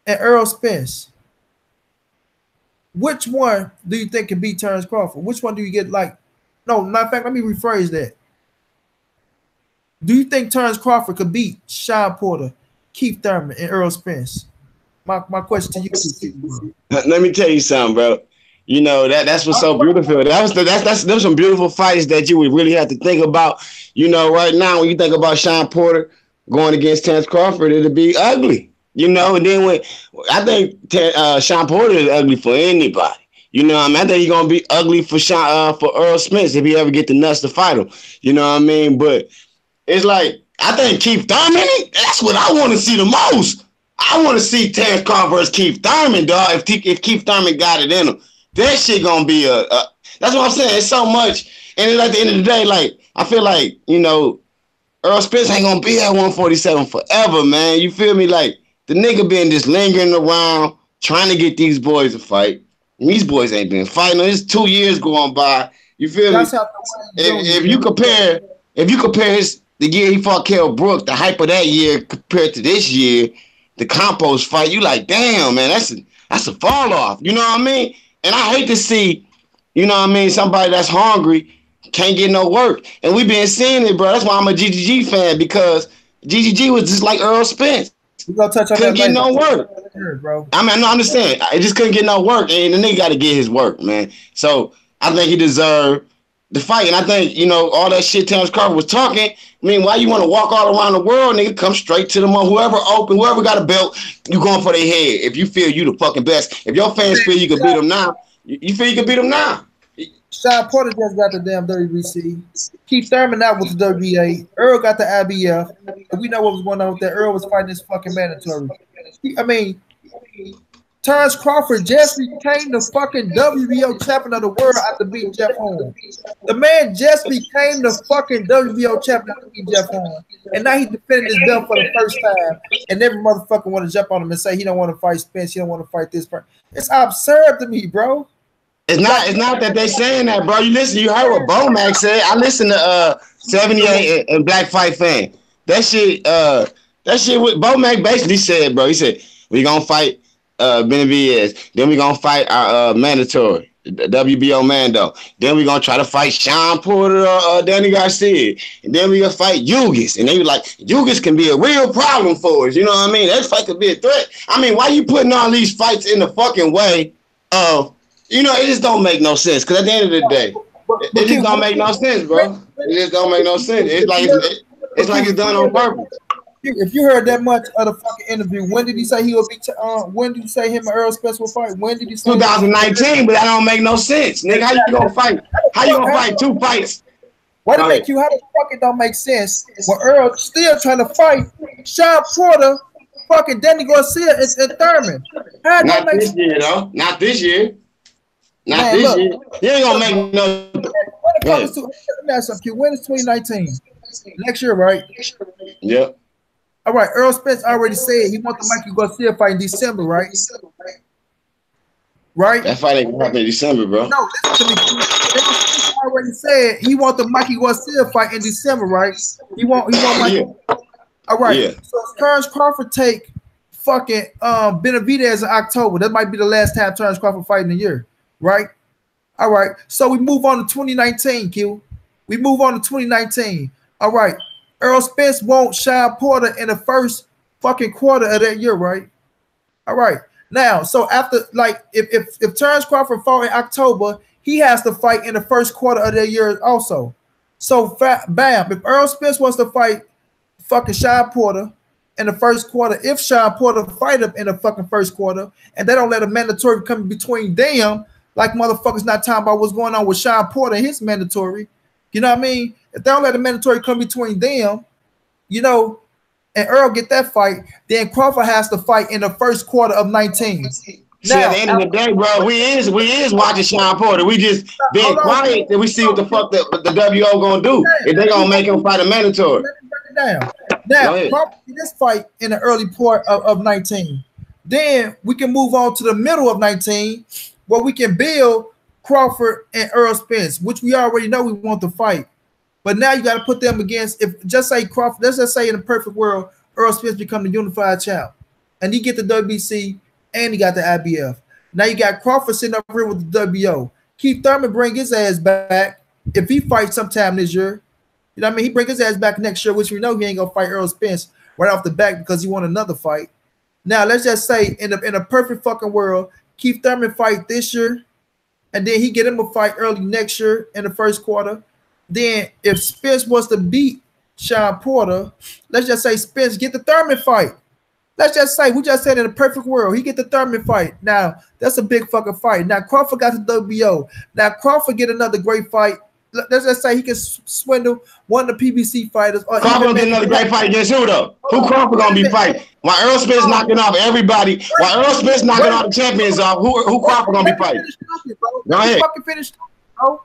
and Earl Spence. Which one do you think can beat Terrance Crawford? Which one do you get like? No, matter of fact, let me rephrase that. Do you think Terrance Crawford could beat Sean Porter, Keith Thurman, and Earl Spence? My question to you. Let me tell you something, bro. You know, that's what's so beautiful. There's some beautiful fights that you would really have to think about. You know, right now when you think about Sean Porter going against Terrance Crawford, it'll be ugly. You know, and then I think Sean Porter is ugly for anybody. You know what I mean? I think he's gonna be ugly for Earl Smith if he ever get the nuts to fight him. You know what I mean? But it's like I think Keith Thurman, that's what I want to see the most. I want to see Terrance Crawford versus Keith Thurman, dog. If Keith Thurman got it in him, that shit gonna be a that's what I'm saying. It's so much, and at the end of the day, like I feel like Earl Spence ain't gonna be at 147 forever, man. You feel me? Like the nigga been just lingering around trying to get these boys to fight. And these boys ain't been fighting. It's 2 years going by. You feel me? If you compare the year he fought Kell Brooks, the hype of that year compared to this year, the Campos fight, you like, damn, man, that's a fall off. You know what I mean? And I hate to see, somebody that's hungry can't get no work. And we been seeing it, bro. That's why I'm a GGG fan, because GGG was just like Earl Spence. We gonna touch on couldn't that get no work. Sure, bro. I mean, I understand. I just couldn't get no work, and the nigga got to get his work, man. So I think he deserved the fight, and I think all that shit Terrance Crawford was talking. I mean, why you want to walk all around the world, nigga? Come straight to the one. Whoever open, whoever got a belt, you going for their head. If you feel you the fucking best, if your fans feel you can beat them now, you feel you can beat them now. Sean Porter just got the damn WBC. Keith Thurman out with the WBA. Earl got the IBF. And we know what was going on with that. Earl was fighting this fucking mandatory. I mean, Terrance Crawford just became the fucking WBO champion of the world after beating Jeff Horn. The man just became the fucking WBO champion after beating Jeff Horn. And now he defended his belt for the first time. And every motherfucker want to jump on him and say he don't want to fight Spence, he don't want to fight this part. It's absurd to me, bro. It's not that they saying that, bro. You heard what Bomac said. I listened to 78 and Black Fight Fan. That shit what Bomac basically said, bro. He said, we gonna fight Benavidez, then we gonna fight our mandatory, WBO Mando. Then we gonna try to fight Sean Porter or Danny Garcia. And then we gonna fight Ugis. And they be like, Ugis can be a real problem for us. You know what I mean? That fight could be a threat. I mean, why you putting all these fights in the fucking way of it just don't make no sense. Because at the end of the day, it just don't make no sense, bro. It just don't make no sense. It's like it's done on purpose. If you heard that much of the fucking interview, when did he say he would be? When did he say him and Earl Spence will fight? When did he say? 2019, but that don't make no sense, nigga. How you gonna fight? How you gonna fight two fights? Why did make you? How the fuck it don't make sense when Earl still trying to fight Sean Porter, fucking Danny Garcia and Thurman? Not this year, though. Not this year. Not this year. You ain't gonna make no. Let me ask something. When is 2019? Next year, right? Yep. All right. Earl Spence already said he wants the Mikey Garcia fight in December, right? Right? That fight ain't gonna happen in December, bro. No, listen to me. Earl Spence already said he wants the Mikey Garcia fight in December, right? He want Mikey. Yeah. All right. Yeah. So Terrance Crawford take fucking Benavidez in October. That might be the last time Terrance Crawford fight in the year. Right? All right. So we move on to 2019, Q. We move on to 2019. All right. Earl Spence won't Sean Porter in the first fucking quarter of that year, right? All right. Now, so after, like, if Terrance Crawford fought in October, he has to fight in the first quarter of that year also. So, bam, if Earl Spence wants to fight fucking Sean Porter in the first quarter, if Sean Porter fight him in the fucking first quarter, and they don't let a mandatory come between them, like motherfuckers not talking about what's going on with Sean Porter and his mandatory. You know what I mean? If they don't let the mandatory come between them, and Earl get that fight, then Crawford has to fight in the first quarter of 19. See, at the end of the day, bro, we is watching Sean Porter. We just being quiet and we see what the fuck the WO gonna do. If they gonna make him fight a mandatory. Now Crawford get this fight in the early part of 19. Then we can move on to the middle of 19, where we can build Crawford and Earl Spence, which we already know we want to fight. But now you got to put them against, if just say Crawford, let's just say in a perfect world, Earl Spence become the unified champ. And he get the WBC and he got the IBF. Now you got Crawford sitting up here with the WO. Keith Thurman bring his ass back if he fights sometime this year. You know what I mean? He bring his ass back next year, which we know he ain't going to fight Earl Spence right off the bat because he won another fight. Now, let's just say in a perfect fucking world, Keith Thurman fight this year, and then he get him a fight early next year in the first quarter. Then if Spence wants to beat Sean Porter, let's just say Spence get the Thurman fight. Let's just say, we just said in a perfect world, he get the Thurman fight. Now, that's a big fucking fight. Now, Crawford got the WBO. Now, Crawford get another great fight let's just say he can swindle one of the PBC fighters. Or Crawford get another great fight against who though? Who Crawford gonna be fighting? While Earl Spence knocking off everybody, while Earl Spence knocking all the champions off, who Crawford gonna be fighting? Go ahead. Fucking finish, bro.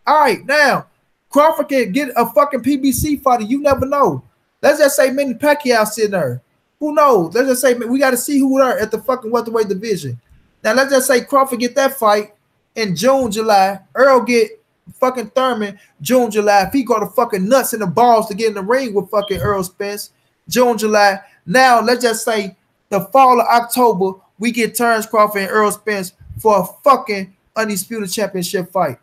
All right, now Crawford can get a fucking PBC fighter. You never know. Let's just say Manny Pacquiao sitting there. Who knows? Let's just say we got to see who are at the fucking welterweight division. Now let's just say Crawford get that fight in June, July. Earl get fucking Thurman June, July. If he got the fucking nuts and the balls to get in the ring with fucking Earl Spence, June, July. Now let's just say the fall of October, we get Terrance Crawford and Earl Spence for a fucking undisputed championship fight.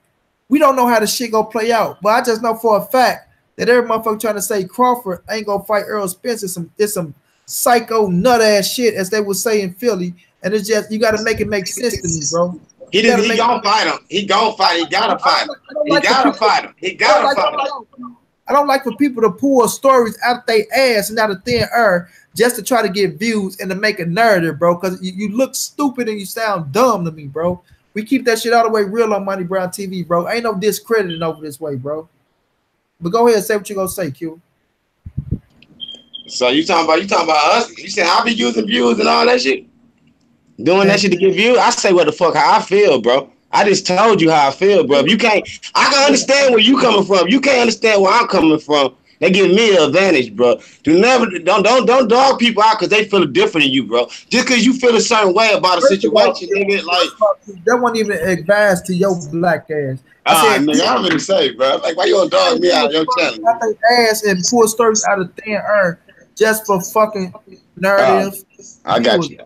We don't know how the shit gonna play out, but I just know for a fact that every motherfucker trying to say Crawford ain't gonna fight Earl Spence is some psycho nut ass shit, as they would say in Philly, and it's just you got to make it make sense to me, bro. He gonna fight him. He gonna fight. He gotta fight him. He gotta fight him. He gotta fight him. I don't like for people to pull stories out of their ass and out of thin air just to try to get views and to make a narrative, bro. Because you look stupid and you sound dumb to me, bro. We keep that shit all the way real on Money Brown TV, bro. Ain't no discrediting over this way, bro. But go ahead and say what you gonna say, Q. So you talking about us? You saying I'll be using views and all that shit? Doing that shit to get views? I say what the fuck how I feel, bro. I just told you how I feel, bro. If you can't, I can understand where you coming from. You can't understand where I'm coming from. They give me an advantage, bro. Don't dog people out because they feel different than you, bro. Just because you feel a certain way about a situation, nigga, like that wasn't even advised to your black ass. Nigga, I'm gonna say, bro. Like, why you gonna dog me out of your channel? I think ass and pull stories out of thin air just for fucking narrative. I got you.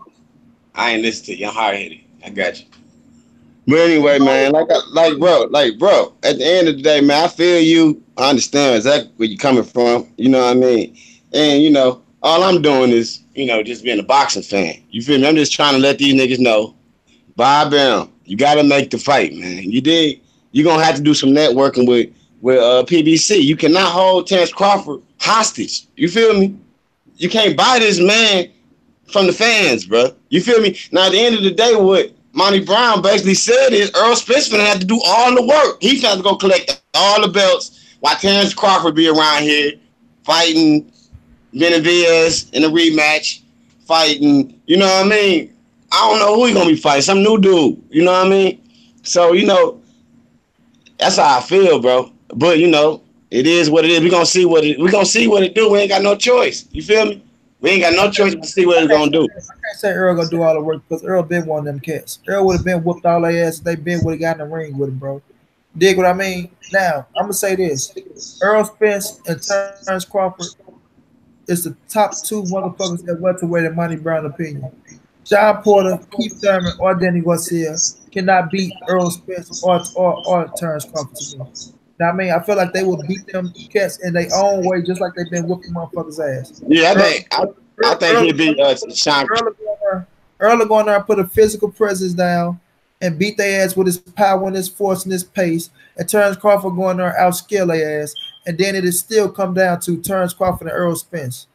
I ain't listen to you. I'm hard headed. I got you. But anyway, man, like bro, at the end of the day, man, I feel you. I understand exactly where you're coming from. You know what I mean? And, you know, all I'm doing is, you know, just being a boxing fan. You feel me? I'm just trying to let these niggas know, Bob Brown, you got to make the fight, man. You dig? You're going to have to do some networking with PBC. You cannot hold Terrance Crawford hostage. You feel me? You can't buy this man from the fans, bro. You feel me? Now, at the end of the day, what Monty Brown basically said is Earl Spence gonna have to do all the work. He's going to go collect all the belts while Terrance Crawford be around here fighting Benavidez in a rematch, fighting, you know what I mean? I don't know who he's going to be fighting, some new dude, you know what I mean? So, you know, that's how I feel, bro. But, you know, it is what it is. We're going to see what it do. We ain't got no choice. You feel me? We ain't got no choice but to see what it's gonna do. I can't say Earl gonna do all the work because Earl been one of them cats. Earl would have been whooped all their ass if they been would have got in the ring with him, bro. Dig what I mean? Now, I'm gonna say this. Earl Spence and Terrance Crawford is the top two motherfuckers that welterweight in Monty Brown opinion. John Porter, Keith Thurman, or Danny Garcia cannot beat Earl Spence or Terrance Crawford to me. Now, I mean, I feel like they will beat them cats in their own way, just like they've been whooping motherfuckers' ass. Yeah, I think he'll beat Sean. Earl going there and put a physical presence down and beat their ass with his power and his force and his pace. And Terrance Crawford going there and outskill their ass. And then it is still come down to Terrance Crawford and Earl Spence.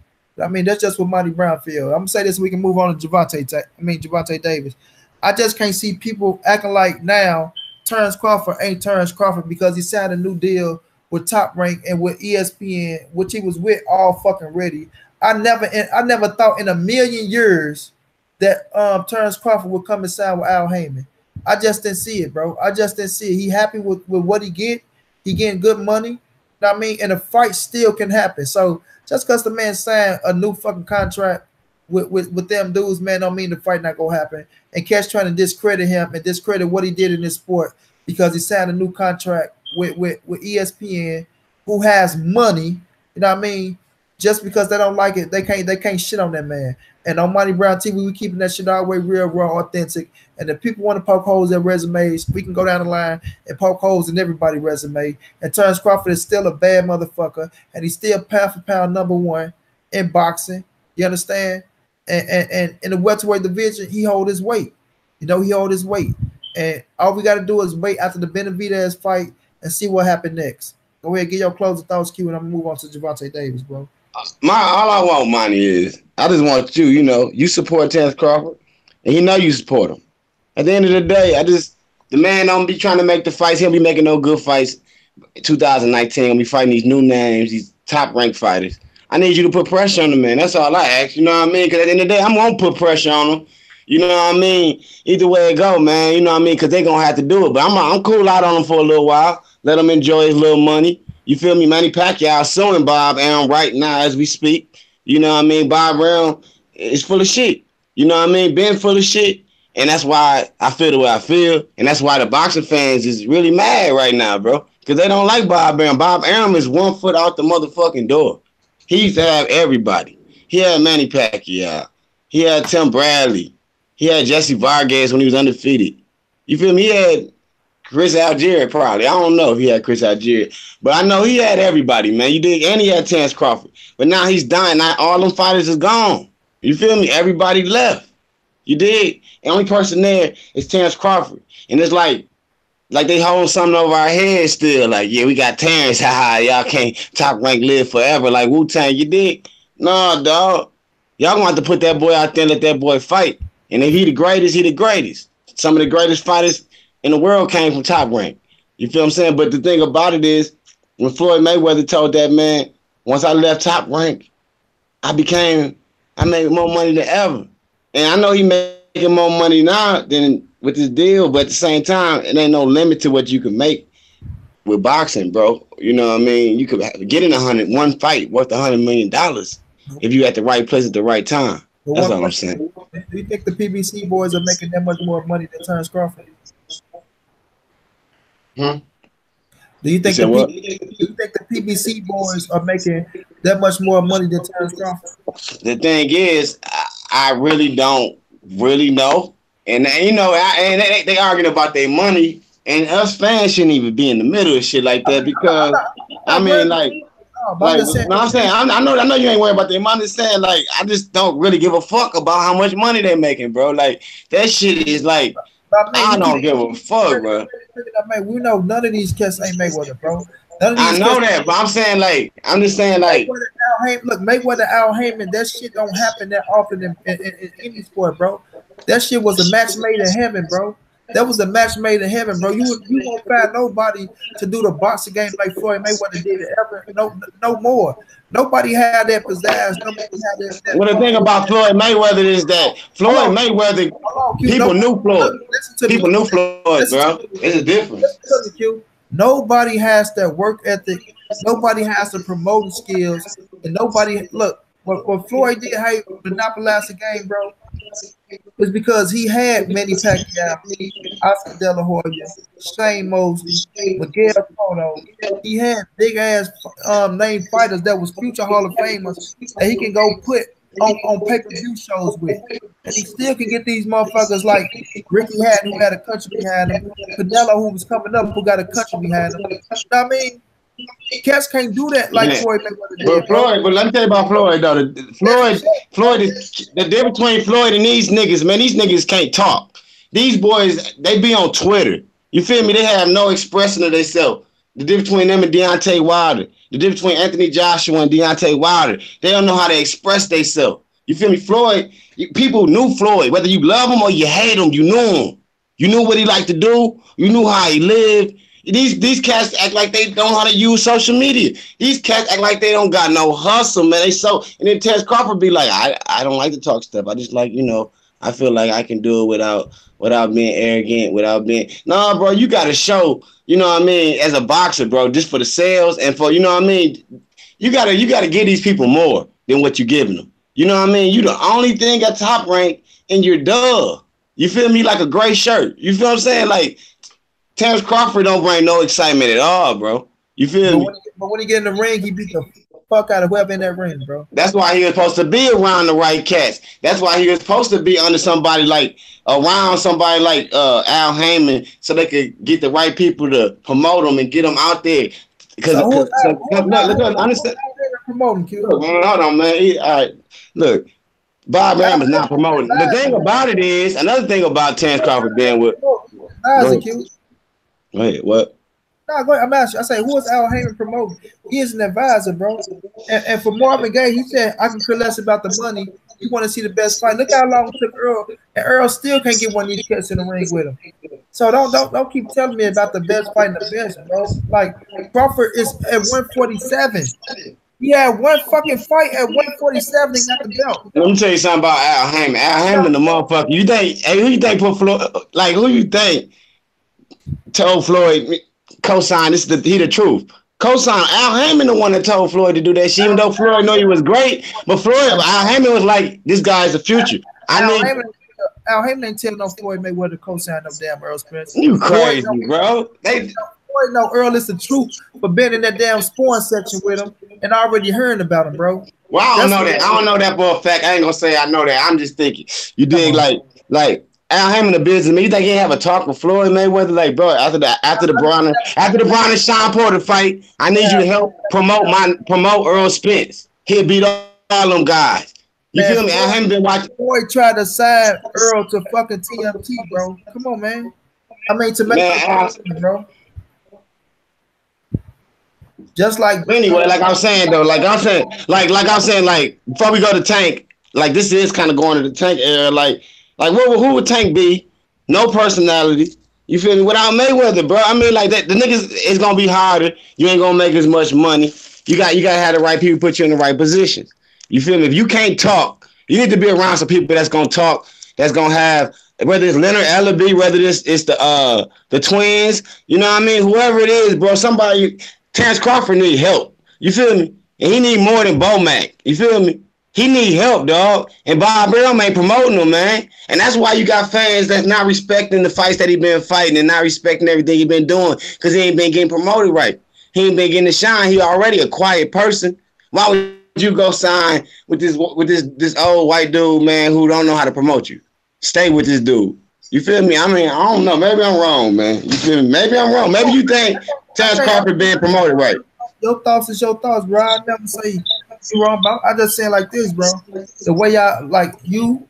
I mean, that's just what Monty Brown feel. I'm gonna say this so we can move on to Gervontae Davis. I just can't see people acting like now Terrance Crawford ain't Terrance Crawford because he signed a new deal with Top Rank and with ESPN, which he was with all fucking ready. I never thought in a million years that Terrance Crawford would come and sign with Al Heyman. I just didn't see it, bro. I just didn't see it. He happy with what he get. He getting good money. You know what I mean? And a fight still can happen. So just because the man signed a new fucking contract with them dudes, man, don't mean the fight not gonna happen. And Cash trying to discredit him and discredit what he did in this sport because he signed a new contract with ESPN, who has money. You know what I mean? Just because they don't like it, they can't shit on that man. And on Monty Brown TV, we keeping that shit all the way real, raw, authentic. And if people want to poke holes in resumes, we can go down the line and poke holes in everybody's resume. And Terrance Crawford is still a bad motherfucker, and he's still pound for pound #1 in boxing. You understand? And in the welterweight division, he hold his weight. You know, he hold his weight. And all we got to do is wait after the Benavidez fight and see what happened next. Go ahead, get your closing thoughts, Q, and I'm going to move on to Gervontae Davis, bro. All I want, Monty, is I just want you, you know, you support Terrance Crawford, and you know you support him. At the end of the day, the man don't be trying to make the fights. He'll be making no good fights. 2019, gonna be fighting these new names, these top ranked fighters. I need you to put pressure on the man. That's all I ask. You know what I mean? Because at the end of the day, I'm gonna put pressure on them. You know what I mean? Either way it go, man. You know what I mean? Because they gonna have to do it. But I'm cool out on them for a little while. Let them enjoy his little money. You feel me? Manny Pacquiao suing Bob Arum right now as we speak. You know what I mean? Bob Arum is full of shit. You know what I mean? Been full of shit. And that's why I feel the way I feel. And that's why the boxing fans is really mad right now, bro. Because they don't like Bob Arum. Bob Arum is 1 foot out the motherfucking door. He used to have everybody. He had Manny Pacquiao. He had Tim Bradley. He had Jesse Vargas when he was undefeated. You feel me? He had Chris Algieri probably. I don't know if he had Chris Algieri. But I know he had everybody, man. You dig? And he had Terrance Crawford. But now he's dying. Now all them fighters is gone. You feel me? Everybody left. You dig? The only person there is Terrance Crawford. And it's like they hold something over our heads still. Like, yeah, we got Terrance. Haha, y'all can't top rank live forever. Like Wu-Tang, you dig? No, dog. Y'all gonna have to put that boy out there and let that boy fight. And if he the greatest, he the greatest. Some of the greatest fighters in the world came from top rank. You feel what I'm saying? But the thing about it is, when Floyd Mayweather told that man, once I left top rank, I made more money than ever. And I know he making more money now than with this deal, but at the same time, it ain't no limit to what you can make with boxing, bro. You know what I mean? You could get in one fight worth $100 million if you at the right place at the right time. That's all I'm saying. Do you think the PBC boys are making that much more money than Terrance Crawford? Hmm? Do you think the PBC boys are making that much more money than Terrance Crawford? The thing is, I really don't really know. And you know, they arguing about their money, and us fans shouldn't even be in the middle of shit like that because I mean, like, I know you ain't worried about their money. Saying like, I just don't really give a fuck about how much money they making, bro. Like that shit is like, I don't give a fuck, bro. We know none of these cats ain't Mayweather, bro. I know that, but I'm just saying like, Mayweather, Al Heyman, that shit don't happen that often in any sport, bro. That shit was a match made in heaven, bro. That was a match made in heaven, bro. You won't find nobody to do the boxing game like Floyd Mayweather did it ever. No more. Nobody had that pizzazz. Nobody had that. Well, the thing about Floyd Mayweather is that Mayweather, people knew Floyd. People knew Floyd, bro. It's a difference. Nobody has that work ethic. Nobody has the promoting skills, and nobody look. What Floyd did, how he monopolized the game, bro, is because he had Manny Pacquiao, Oscar De La Hoya, Shane Mosley, Miguel Cotto. He had big ass name fighters that was future Hall of Famers that he can go put on pay-per-view shows with. And he still can get these motherfuckers like Ricky Hatton, who had a country behind him, Canelo, who was coming up, who got a country behind him. You know what I mean? Cats can't do that like Floyd Mayweather did. But let me tell you about Floyd though. Floyd is the difference between Floyd and these niggas, man. These niggas can't talk. These boys, they be on Twitter. You feel me? They have no expression of themselves. The difference between them and Deontay Wilder. The difference between Anthony Joshua and Deontay Wilder. They don't know how to express themselves. You feel me? Floyd, people knew Floyd. Whether you love him or you hate him, you knew him. You knew what he liked to do. You knew how he lived. These cats act like they don't know how to use social media. These cats act like they don't got no hustle, man. And then Terrance Crawford be like, I don't like to talk stuff. I just like, I feel like I can do it without being arrogant, without being. No, bro, you got to show, you know what I mean, as a boxer, bro, just for the sales and for, you know what I mean, you gotta give these people more than what you're giving them. You know what I mean? You the only thing at top rank and you're duh. You feel me? Like a gray shirt. You feel what I'm saying? Like, Terrance Crawford don't bring no excitement at all, bro. You feel me? But when he get in the ring, he beat the fuck out of whoever in that ring, bro. That's why he was supposed to be around the right cats. That's why he was supposed to be under somebody like Al Heyman, so they could get the right people to promote them and get them out there. Because understand. Promoting, hold on, man. All right, look. Bob Arum is not promoting. The thing about it is, another thing about Terrance Crawford being with. Wait, what? No, go ahead. I'm asking. I say, who is Al Heyman promoting? He is an advisor, bro. And for Marvin Gaye, he said, I can care less about the money. You want to see the best fight. Look how long it took Earl. And Earl still can't get one of these cats in the ring with him. So don't keep telling me about the best fight in the best, bro. Like Crawford is at 147. He had one fucking fight at 147 and got the belt. Let me tell you something about Al Haymon. Al Haymon, the motherfucker. You think? Hey, who you think put Floyd? Like who you think told Floyd co-sign? He the truth. Co-sign Al Haymon, the one that told Floyd to do that shit. Even though Floyd know he was great, but Al Haymon was like, this guy's the future. Al Haymon ain't telling no Floyd Mayweather to co-sign no damn Earl Spence. You crazy, bro? Floyd know Earl is the truth for being in that damn sporn section with him and already hearing about him, bro. Well, I don't know that. I don't know that for a fact. I ain't gonna say I know that. I'm just thinking. You dig like Al Haymon the businessman. You think he have a talk with Floyd Mayweather? Like, bro, after the Braun and Sean Porter fight, I need you to help promote Earl Spence. He'll beat all them guys. You feel me? I haven't been watching. Floyd tried to sign Earl to fucking TMT, bro. Come on, man. I mean, to make bro. Just like anyway, like I'm saying though, like before we go to Tank, like this is kind of going to the Tank era. Like who would Tank be? No personality. You feel me? Without Mayweather, bro. I mean, like that, the niggas is gonna be harder. You ain't gonna make as much money. You gotta have the right people put you in the right positions. You feel me? If you can't talk, you need to be around some people that's gonna talk, that's gonna have, whether it's Leonard Ellaby, whether it's the twins, you know what I mean? Whoever it is, bro, somebody, Terrance Crawford need help. You feel me? And he need more than Bomac. You feel me? He need help, dog. And Bob Burnham ain't promoting him, man. And that's why you got fans that's not respecting the fights that he been fighting and not respecting everything he been doing because he ain't been getting promoted right. He ain't been getting the shine. He already a quiet person. Why would you go sign with this old white dude, man, who don't know how to promote you? Stay with this dude. You feel me? I mean, I don't know. Maybe I'm wrong, man. You feel me? Maybe I'm wrong. Maybe you think Terrance Crawford being promoted right. Your thoughts is your thoughts, bro. I never say you wrong about. I just saying like this, bro. The way y'all, like you,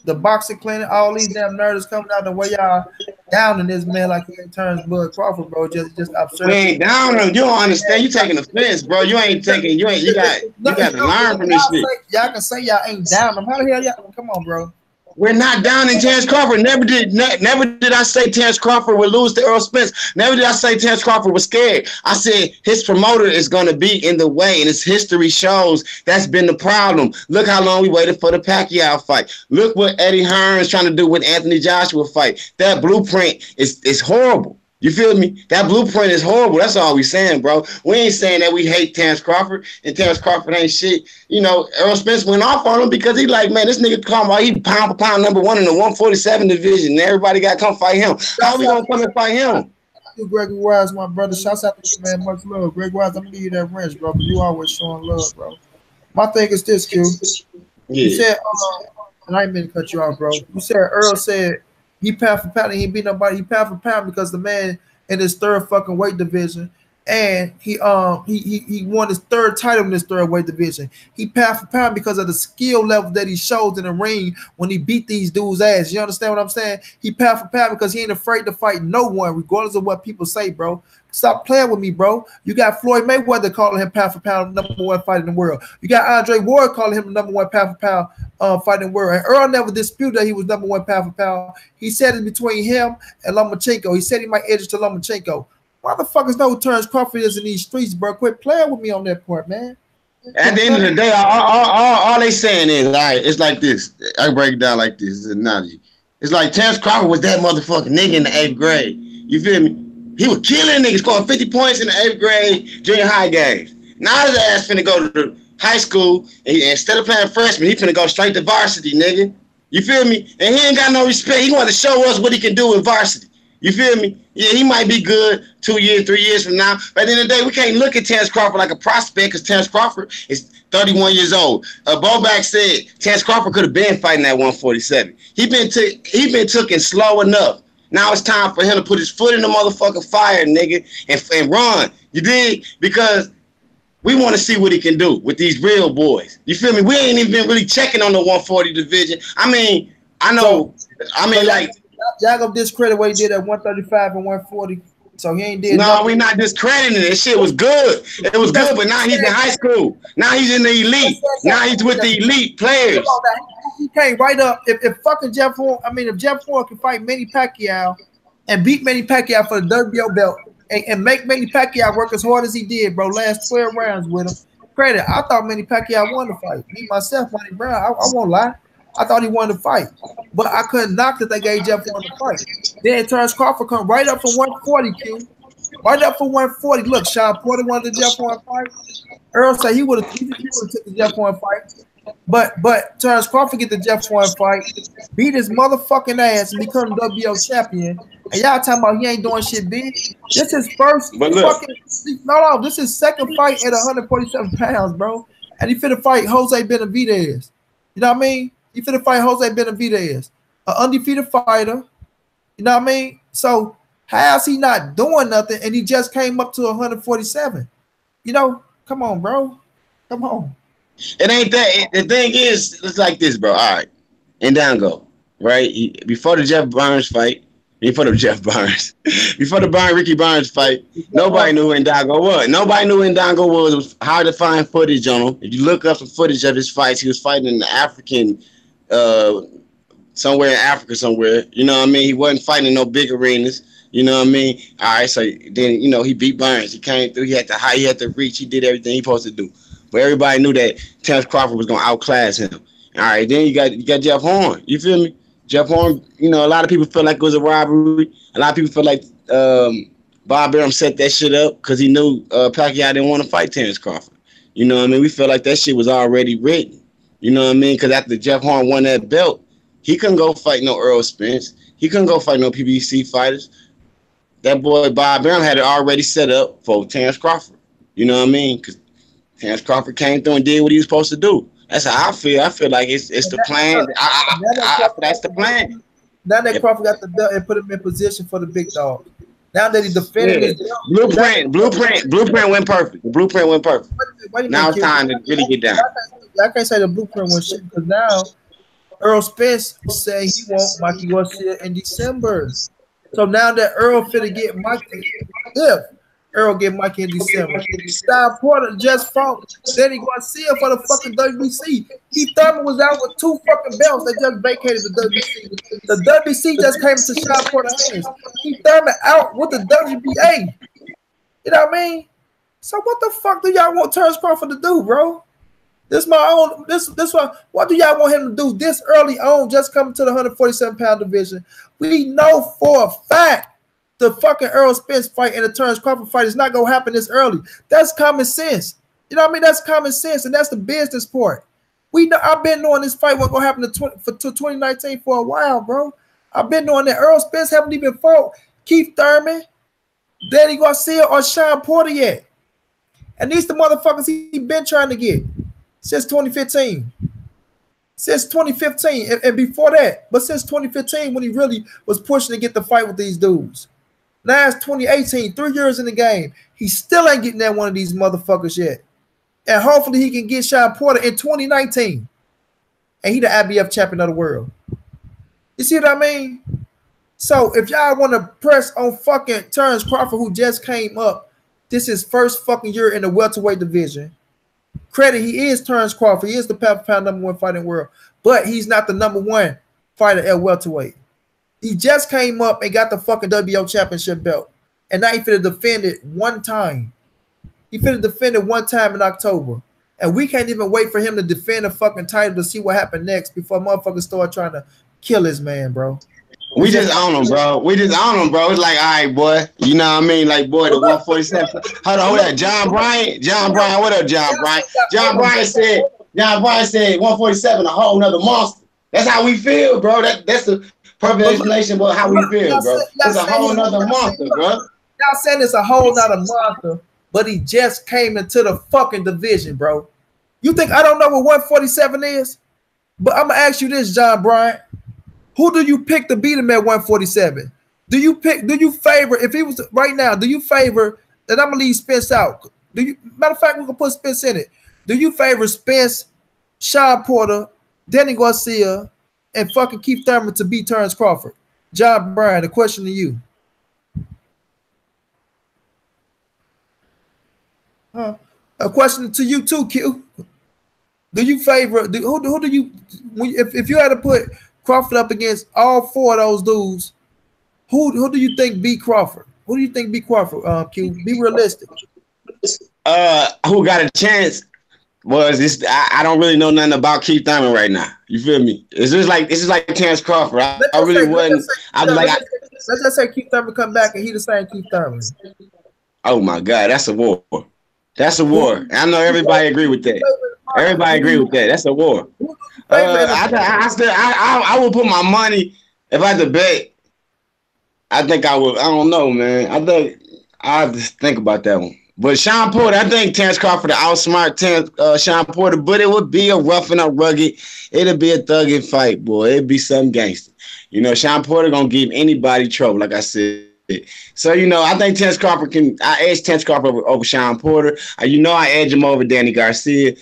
the boxing clinic, all these damn nerds coming out, the way y'all down in this man like he ain't Terrance Bud Crawford, bro. Just absurd. We ain't down him. You don't understand. You taking offense, bro. You ain't taking. You got to learn from this shit. Y'all can say y'all ain't down him. How the hell y'all? Come on, bro. We're not down in Terrance Crawford. Never did I say Terrance Crawford would lose to Earl Spence. Never did I say Terrance Crawford was scared. I said his promoter is going to be in the way, and his history shows that's been the problem. Look how long we waited for the Pacquiao fight. Look what Eddie Hearn's trying to do with Anthony Joshua fight. That blueprint is horrible. You feel me? That blueprint is horrible. That's all we saying, bro. We ain't saying that we hate Terrance Crawford and Terrance Crawford ain't shit. You know, Earl Spence went off on him because he like, man, this nigga come out, he pound for pound #1 in the 147 division. And everybody got to come fight him. How we gonna come and fight him? Gregory Wise, my brother. Shouts out to you, man. Much love. Greg Wise, I'm gonna give you that wrench, bro. But you always showing love, bro. My thing is this, Q. Yeah. You said, and I ain't mean to cut you off, bro. You said Earl said he pound for pound and he beat nobody. He pound for pound because the man in his third fucking weight division, and he won his third title in his third weight division. He pound for pound because of the skill level that he shows in the ring when he beat these dudes' ass. You understand what I'm saying? He pound for pound because he ain't afraid to fight no one, regardless of what people say, bro. Stop playing with me, bro. You got Floyd Mayweather calling him pound for pound #1 fight in the world. You got Andre Ward calling him the #1 pound for pound fight in the world. And Earl never disputed that he was #1 pound for pound. He said it between him and Lomachenko. He said he might edge to Lomachenko. Motherfuckers know who Terrance Crawford is in these streets, bro. Quit playing with me on that part, man. At the end of the day, all they saying is, all right, it's like this. I break it down like this. It's a analogy. It's like Terrance Crawford was that motherfucking nigga in the 8th grade. You feel me? He was killing niggas, scoring 50 points in the 8th grade junior high games. Now his ass finna go to high school, and instead of playing freshman, he finna go straight to varsity, nigga. You feel me? And he ain't got no respect. He want to show us what he can do in varsity. You feel me? Yeah, he might be good 2 years, 3 years from now. But at the end of the day, we can't look at Terrance Crawford like a prospect because Terrance Crawford is 31 years old. Boback said Terrance Crawford could have been fighting at 147. He been taken slow enough. Now it's time for him to put his foot in the motherfucking fire, nigga, and run. You dig? Because we want to see what he can do with these real boys. You feel me? We ain't even been really checking on the 140 division. I mean, I know. Like y'all gonna discredit what he did at 135 and 140. So he ain't did. No, nothing. We not discrediting it. That shit was good. It was good, but now he's in high school. Now he's in the elite. Now he's with the elite players. He came right up. If fucking Jeff Horn, if Jeff Horn can fight Manny Pacquiao and beat Manny Pacquiao for the WBO belt and make Manny Pacquiao work as hard as he did, bro. Last 12 rounds with him. Credit. I thought Manny Pacquiao won the fight. Me, myself, Monty Brown, I won't lie. I thought he won the fight. But I couldn't knock that they gave Jeff Horn the fight. Then Terrance Crawford come right up from 140, Q. Right up from 140. Look, Sean Porter wanted the Jeff Horn fight. Earl said he would have took the Jeff Horn fight. But Terrance Crawford get the Jeff Horn fight, beat his motherfucking ass, and become WBO champion. And y'all talking about he ain't doing shit big. This is first fucking no. This is second fight at 147 pounds, bro. And he finna fight Jose Benavidez. You know what I mean? He finna fight Jose Benavidez, an undefeated fighter. You know what I mean? So how is he not doing nothing? And he just came up to 147. You know, come on, bro. Come on. It ain't that. The thing is, it's like this, bro. All right, and down go right before the Jeff Barnes fight. Before the Ricky Barnes fight, nobody knew who Ndango was. Nobody knew who Ndango was. It was hard to find footage on him. If you look up some footage of his fights, he was fighting in the African, somewhere in Africa somewhere. You know what I mean? He wasn't fighting in no big arenas. You know what I mean? All right, so then, you know, he beat Barnes. He came through. He had to reach. He did everything he supposed to do. But everybody knew that Terrance Crawford was going to outclass him. All right, then you got Jeff Horn. You feel me? Jeff Horn, you know, a lot of people feel like it was a robbery. A lot of people feel like Bob Arum set that shit up because he knew Pacquiao didn't want to fight Terrance Crawford. You know what I mean? We feel like that shit was already written. You know what I mean? Because after Jeff Horn won that belt, he couldn't go fight no Earl Spence. He couldn't go fight no PBC fighters. That boy Bob Arum had it already set up for Terrance Crawford. You know what I mean? Because Terrance Crawford came through and did what he was supposed to do. That's how I feel. I feel like it's the plan. That's the plan. Now that Crawford got the belt and put him in position for the big dog. Now that he defended his belt. Blueprint went perfect. The blueprint went perfect. Now it's time to really get down. I can't say the blueprint went shit because now Earl Spence say he want Mikey Garcia in December. So now that Earl finna get Mikey, if Earl get Mikey in December, Sean Porter just fought Danny Garcia for the fucking WBC. Keith Thurman was out with 2 fucking belts. They just vacated the WBC. The WBC just came to Sean Porter's hands. Keith Thurman out with the WBA. You know what I mean? So what the fuck do y'all want Terrance Crawford to do, bro? This my own. This one. What do y'all want him to do this early on? Just coming to the 147-pound division. We know for a fact the fucking Earl Spence fight and the Terrance Crawford fight is not gonna happen this early. That's common sense. You know what I mean? That's common sense, and that's the business part. We know. I've been knowing this fight wasn't gonna happen to 2019 for a while, bro. I've been knowing that Earl Spence haven't even fought Keith Thurman, Danny Garcia, or Sean Porter yet. And these the motherfuckers he been trying to get since 2015. Since 2015 and before that, but since 2015 when he really was pushing to get the fight with these dudes. Now it's 2018, 3 years in the game. He still ain't getting that one of these motherfuckers yet. And hopefully he can get Sean Porter in 2019. And he the IBF champion of the world. You see what I mean? So if y'all want to press on fucking Terrance Crawford, who just came up, this is first fucking year in the welterweight division. Credit, he is Terrance Crawford. He is the pound number 1 fighter in the world. But he's not the number 1 fighter at welterweight. He just came up and got the fucking WBO championship belt. And now he finna defend it one time. He finna defend it one time in October. And we can't even wait for him to defend the fucking title to see what happened next before motherfuckers start trying to kill his man, bro. We just own him, bro. It's like, all right, boy. You know what I mean? Like, boy, the 147. Hold on, what that? John Bryant, what up, John Bryant? John Bryant said 147, a whole nother monster. That's how we feel, bro. That's the perfect explanation about how we feel, bro. It's a whole nother monster, bro. Y'all saying it's a whole nother monster, but he just came into the fucking division, bro. You think I don't know what 147 is? But I'm gonna ask you this, John Bryant. Who do you pick to beat him at 147? Do you favor, if he was right now, do you favor, and I'm gonna leave Spence out. Matter of fact, we're gonna put Spence in it. Do you favor Spence, Sean Porter, Danny Garcia, and fucking Keith Thurman to beat Terrance Crawford? John Bryan, the question to you. A question to you too, Q. Do you favor, who do you, if you had to put Crawford up against all 4 of those dudes Who do you think beat Crawford? Who do you think beat Crawford? Q, be realistic. Who got a chance? Was this? I don't really know nothing about Keith Thurman right now. You feel me? It's just like Terrance Crawford. I really wasn't. I was like, let's just say Keith Thurman come back and he the same Keith Thurman. oh my God, that's a war. That's a war. And I know everybody agree with that. Everybody agree with that. That's a war. I would put my money if I had to bet. I think I would. I don't know, man. I think I have to think about that one. But Sean Porter, I think Terrance Crawford to outsmart Sean Porter, but it would be a rough and a rugged. It'll be a thugging fight, boy. It'd be some gangster. You know, Sean Porter gonna give anybody trouble, like I said. So, you know, I think Terrance Crawford I edge Terrance Crawford over Sean Porter. You know, I edge him over Danny Garcia.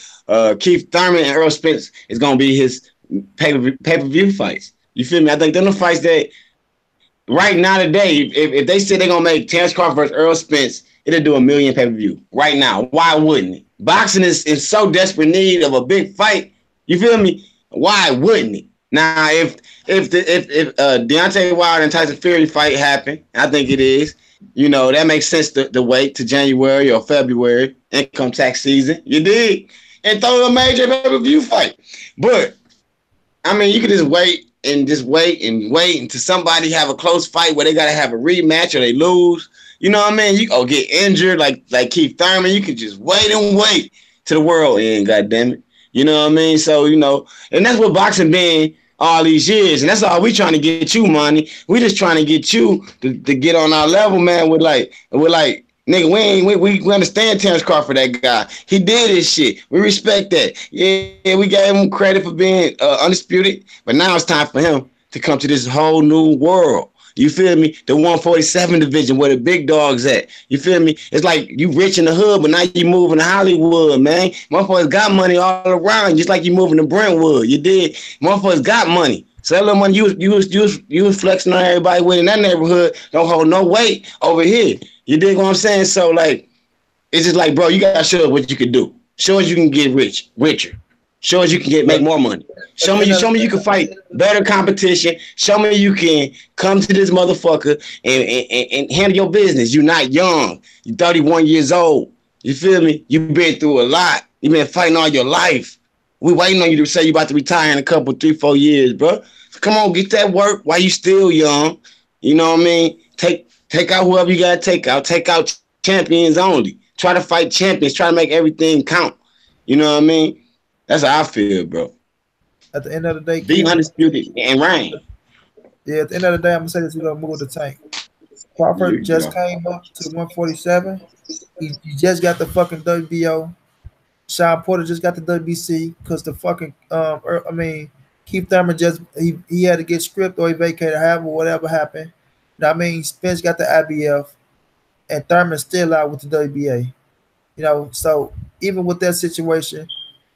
Keith Thurman and Earl Spence is gonna be his pay-per-view fights. You feel me? I think they're the fights that right now today, if they said they're gonna make Terrance Crawford versus Earl Spence, it'll do 1 million pay-per-view right now. Why wouldn't it? Boxing is in so desperate need of a big fight. You feel me? Why wouldn't it? Now, if Deontay Wilder and Tyson Fury fight happen, I think it is. You know, that makes sense to wait to January or February, income tax season. You dig? And throw a major pay-per-view fight. But I mean, you can just wait until somebody have a close fight where they gotta have a rematch or they lose. You know what I mean? You get injured like Keith Thurman. You can just wait to the world end, goddamn it. You know what I mean? So, you know, and that's what boxing been all these years. And that's all we trying to get you, money. We just trying to get you to get on our level, man, with like, nigga, we understand Terrance Crawford, that guy. He did his shit. We respect that. Yeah, we gave him credit for being undisputed. But now it's time for him to come to this whole new world. You feel me? The 147 division where the big dogs at. You feel me? It's like you rich in the hood, but now you moving to Hollywood, man. Motherfuckers got money all around, just like you moving to Brentwood. You did. Motherfuckers got money. So that little money you was flexing on everybody with in that neighborhood don't hold no weight over here. You dig what I'm saying? So like, it's just like, bro, you gotta show us what you can do. Show us you can get richer. Show us you can make more money. Show me you can fight better competition. Show me you can come to this motherfucker and handle your business. You're not young. You're 31 years old. You feel me? You've been through a lot. You've been fighting all your life. We waiting on you to say you about to retire in a couple, 3-4 years, bro. Come on, get that work while you still young. You know what I mean? Take out whoever you gotta take out. Take out champions only. Try to fight champions. Try to make everything count. You know what I mean? That's how I feel, bro. At the end of the day, be undisputed and reign. Yeah, at the end of the day, I'm gonna say this: we're gonna move the tank. Crawford just came up to 147. He just got the fucking WBO. Sean Porter just got the WBC because the fucking Keith Thurman he had to get stripped or he vacated, however, whatever happened. I mean, Spence got the IBF, and Thurman's still out with the WBA. You know, so even with that situation,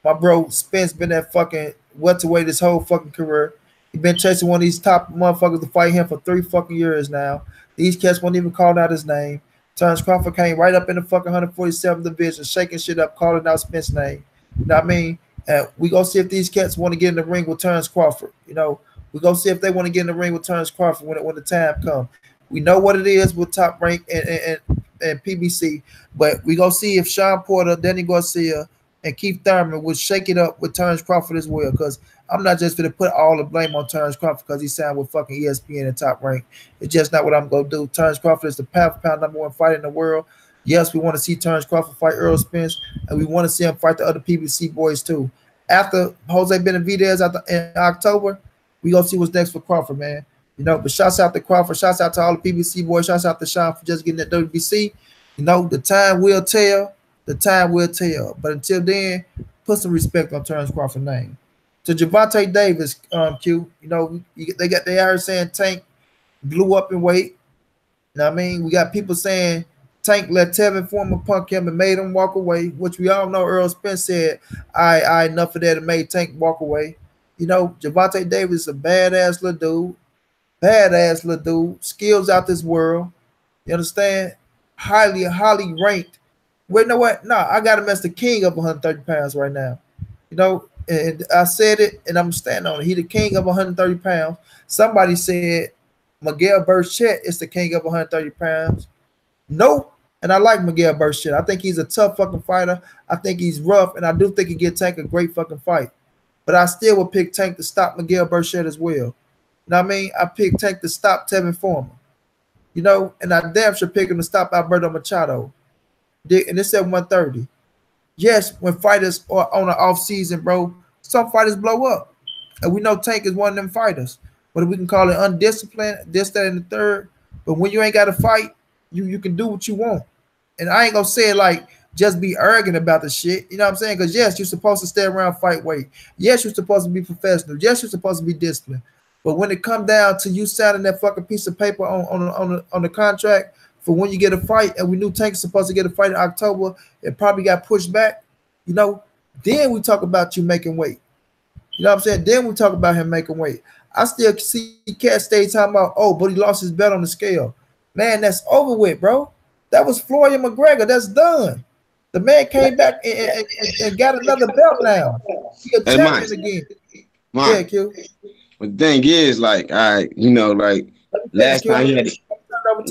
my bro Spence been that fucking welterweight his whole fucking career. He been chasing one of these top motherfuckers to fight him for 3 fucking years now. These cats won't even call out his name. Terrance Crawford came right up in the fucking 147 division, shaking shit up, calling out Spence's name. You know what I mean? And we gonna see if these cats want to get in the ring with Terrance Crawford. You know, we gonna see if they want to get in the ring with Terrance Crawford when the time comes. We know what it is with Top Rank and PBC, but we gonna see if Sean Porter, Danny Garcia, and Keith Thurman would shake it up with Terrance Crawford as well. Because I'm not just going to put all the blame on Terrance Crawford because he signed with fucking ESPN and Top Rank. It's just not what I'm going to do. Terrance Crawford is the pound-for-pound #1 fighter in the world. Yes, we want to see Terrance Crawford fight Earl Spence, and we want to see him fight the other PBC boys too. After Jose Benavidez in October, we going to see what's next for Crawford, man. You know, but shouts out to Crawford. Shouts out to all the PBC boys. Shouts out to Sean for just getting that WBC. You know, the time will tell. The time will tell. But until then, put some respect on Terrance Crawford's name. To Gervontae Davis, Q, you know, they are saying Tank blew up in weight. You know what I mean? We got people saying Tank let Tevin Foreman punk him and made him walk away, which we all know Earl Spence said, I enough of that and made Tank walk away. You know, Gervontae Davis is a badass little dude, skills out this world. You understand? Highly ranked. Wait, know what? No, I got him as the king of 130 pounds right now. You know, and I said it, and I'm standing on it. He the king of 130 pounds. Somebody said Miguel Burchett is the king of 130 pounds. Nope. And I like Miguel Burchett. I think he's a tough fucking fighter. I think he's rough, and I do think he get Tank a great fucking fight. But I still would pick Tank to stop Miguel Burchett as well. You know what I mean? I pick Tank to stop Tevin Foreman. You know, and I damn sure pick him to stop Alberto Machado. And it's at 130. Yes, when fighters are on an off season, bro, some fighters blow up. And we know Tank is one of them fighters. Whether we can call it undisciplined, this, that, and the third. But when you ain't got to fight, you can do what you want. And I ain't gonna say it like just be arrogant about the shit. You know what I'm saying? Because yes, you're supposed to stay around fight weight. Yes, you're supposed to be professional. Yes, you're supposed to be disciplined. But when it come down to you signing that fucking piece of paper on the contract for when you get a fight, and we knew Tank's supposed to get a fight in October, it probably got pushed back, you know, then we talk about you making weight. You know what I'm saying? Then we talk about him making weight. I still see Cat stay talking about, oh, but he lost his bet on the scale. Man, that's over with, bro. That was Floyd and McGregor. That's done. The man came back and got another belt now. He a champion again. Yeah, Q. But the thing is, like, you know, like, last time he had to,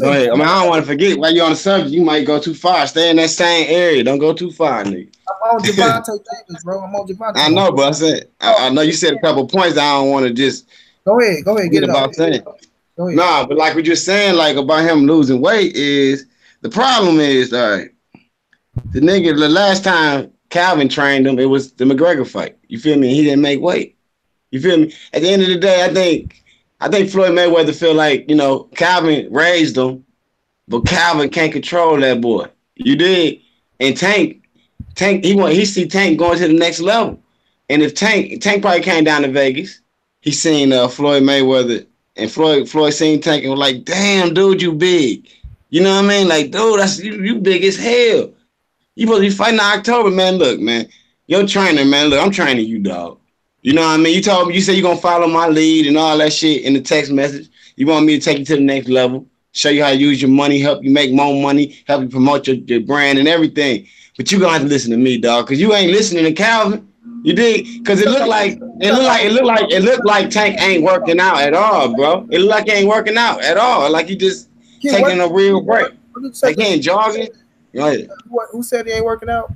go ahead. I mean, I don't want to forget, while you're on the subject, you might go too far. Stay in that same area. Don't go too far, nigga. I'm on Gervontae Davis, bro. I'm on Gervontae. I know, but I said, I know you said a couple points. I don't want to just go ahead, get about saying. Nah, but like what you're saying, like about him losing weight is the problem is, all right, the nigga, the last time Calvin trained him, it was the McGregor fight. You feel me? He didn't make weight. You feel me? At the end of the day, I think Floyd Mayweather feel like, you know, Calvin raised him, but Calvin can't control that boy. You did. And Tank, he see Tank going to the next level. And if Tank probably came down to Vegas, he seen Floyd Mayweather, and Floyd seen Tank and was like, damn, dude, you big. You know what I mean? Like, dude, that's you big as hell. You supposed to be fighting in October, man. Look, man, your trainer, man. Look, I'm training you, dog. You know what I mean? You told me, you said you're going to follow my lead and all that shit in the text message. You want me to take you to the next level, show you how to use your money, help you make more money, help you promote your brand and everything. But you're going to have to listen to me, dog, because you ain't listening to Calvin. You dig? Because it looked like Tank ain't working out at all, bro. It looked like he ain't working out at all. Like he just taking a real break. Like he ain't jogging. Go ahead. Who said he ain't working out?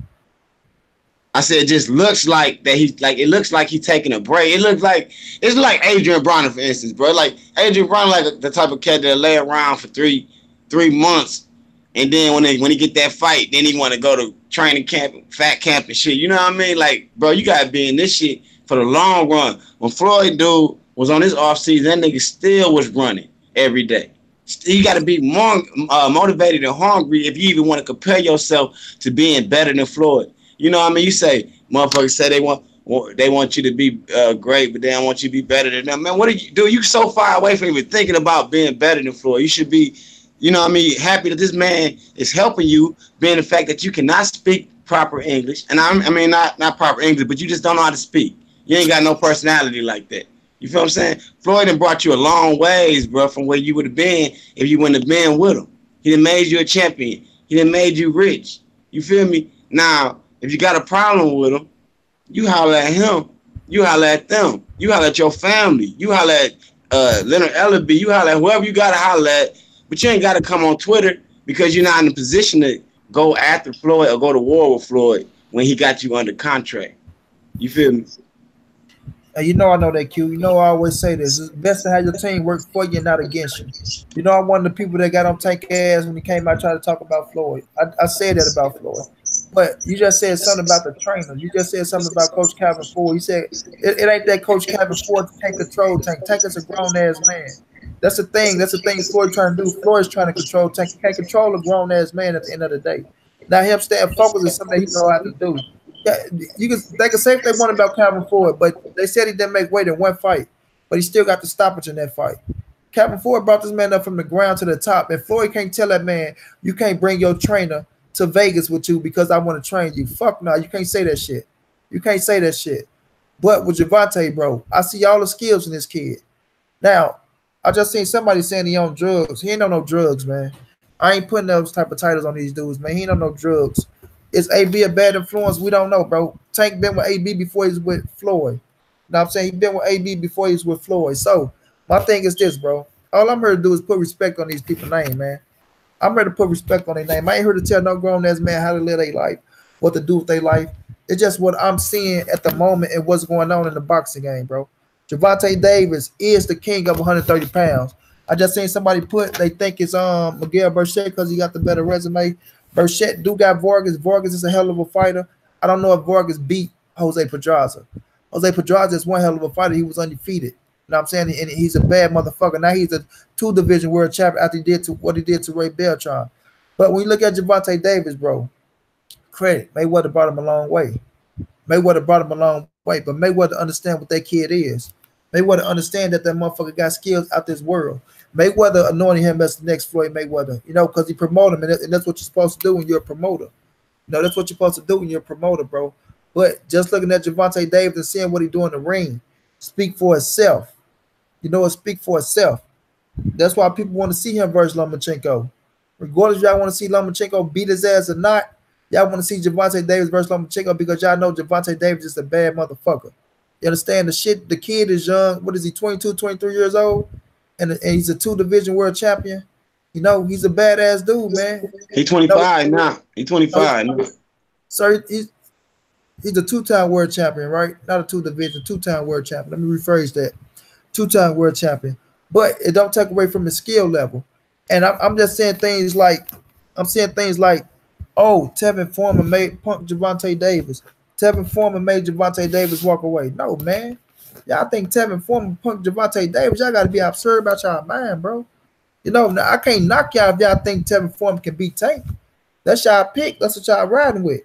I said it just looks like that it looks like he's taking a break. It's like Adrian Broner, for instance, bro. Like Adrian Broner, like the type of cat that lay around for three months, and then when he get that fight, then he want to go to training camp, fat camp and shit. You know what I mean? Like, bro, you gotta be in this shit for the long run. When Floyd dude was on his off season, that nigga still was running every day. You got to be more motivated and hungry if you even want to compare yourself to being better than Floyd. You know what I mean? You say, motherfuckers say they want you to be great, but they don't want you to be better than them. Man, what do you do? You so far away from even thinking about being better than Floyd. You should be, you know what I mean, happy that this man is helping you, being the fact that you cannot speak proper English. And I mean, not proper English, but you just don't know how to speak. You ain't got no personality like that. You feel what I'm saying? Floyd done brought you a long ways, bro, from where you would have been if you wouldn't have been with him. He done made you a champion. He done made you rich. You feel me? Now, if you got a problem with him, you holler at him. You holler at them. You holler at your family. You holler at Leonard Ellerby. You holler at whoever you got to holler at. But you ain't got to come on Twitter because you're not in a position to go after Floyd or go to war with Floyd when he got you under contract. You feel me? You know I know that, Q. You know I always say this. It's best to have your team work for you and not against you. You know I'm one of the people that got on Tank ass when he came out trying to talk about Floyd. I said that about Floyd. But you just said something about the trainer. You just said something about Coach Calvin Ford. He said it ain't that Coach Calvin Ford to take control Tank. Tank is a grown-ass man. That's the thing. That's the thing Floyd trying to do. Floyd's trying to control Tank. He can't control a grown-ass man at the end of the day. Now him staying focused is something he know how to do. Yeah, they can say if they want about Calvin Ford, but they said he didn't make weight in one fight, but he still got the stoppage in that fight. Calvin Ford brought this man up from the ground to the top, and Floyd can't tell that man, you can't bring your trainer to Vegas with you because I want to train you. Fuck no, you can't say that shit. You can't say that shit. But with Gervontae, bro, I see all the skills in this kid. Now, I just seen somebody saying he on drugs. He ain't on no drugs, man. I ain't putting those type of titles on these dudes, man. He ain't on no drugs. Is AB a bad influence? We don't know, bro. Tank been with AB before he was with Floyd. You know what I'm saying? He been with AB before he was with Floyd. So my thing is this, bro. All I'm here to do is put respect on these people's name, man. I'm ready to put respect on their name. I ain't here to tell no grown ass man how to live their life, what to do with their life. It's just what I'm seeing at the moment and what's going on in the boxing game, bro. Gervontae Davis is the king of 130 pounds. I just seen somebody they think it's Miguel Burchett because he got the better resume. Burchett do got Vargas. Vargas is a hell of a fighter. I don't know if Vargas beat Jose Pedraza. Jose Pedraza is one hell of a fighter. He was undefeated. You know what I'm saying? And he's a bad motherfucker. Now he's a 2-division world champion after what he did to Ray Beltran. But when you look at Gervontae Davis, bro, credit. Mayweather brought him a long way. Mayweather brought him a long way. But Mayweather understand what that kid is. Mayweather understand that motherfucker got skills out this world. Mayweather anointed him as the next Floyd Mayweather, you know, because he promoted him. And that's what you're supposed to do when you're a promoter. You know, that's what you're supposed to do when you're a promoter, bro. But just looking at Gervontae Davis and seeing what he do in the ring, speak for itself. You know, it speak for itself. That's why people want to see him versus Lomachenko. Regardless if y'all want to see Lomachenko beat his ass or not, y'all want to see Gervontae Davis versus Lomachenko because y'all know Gervontae Davis is a bad motherfucker. You understand the shit? The kid is young. What is he, 22, 23 years old? And he's a 2-division world champion. You know, he's a badass dude, man. He's 25 now. He's 25 now. So he's a 2-time world champion, right? Not a 2-division, 2-time world champion. Let me rephrase that. 2-time world champion. But it don't take away from his skill level. And I'm just saying things like, oh, Tevin Foreman made punk Gervontae Davis. Tevin Foreman made Gervontae Davis walk away. No, man. Y'all think Tevin Foreman punked Gervontae Davis. Y'all got to be absurd about y'all mind, bro. You know, now I can't knock y'all if y'all think Tevin Foreman can beat Tank. That's y'all pick. That's what y'all riding with.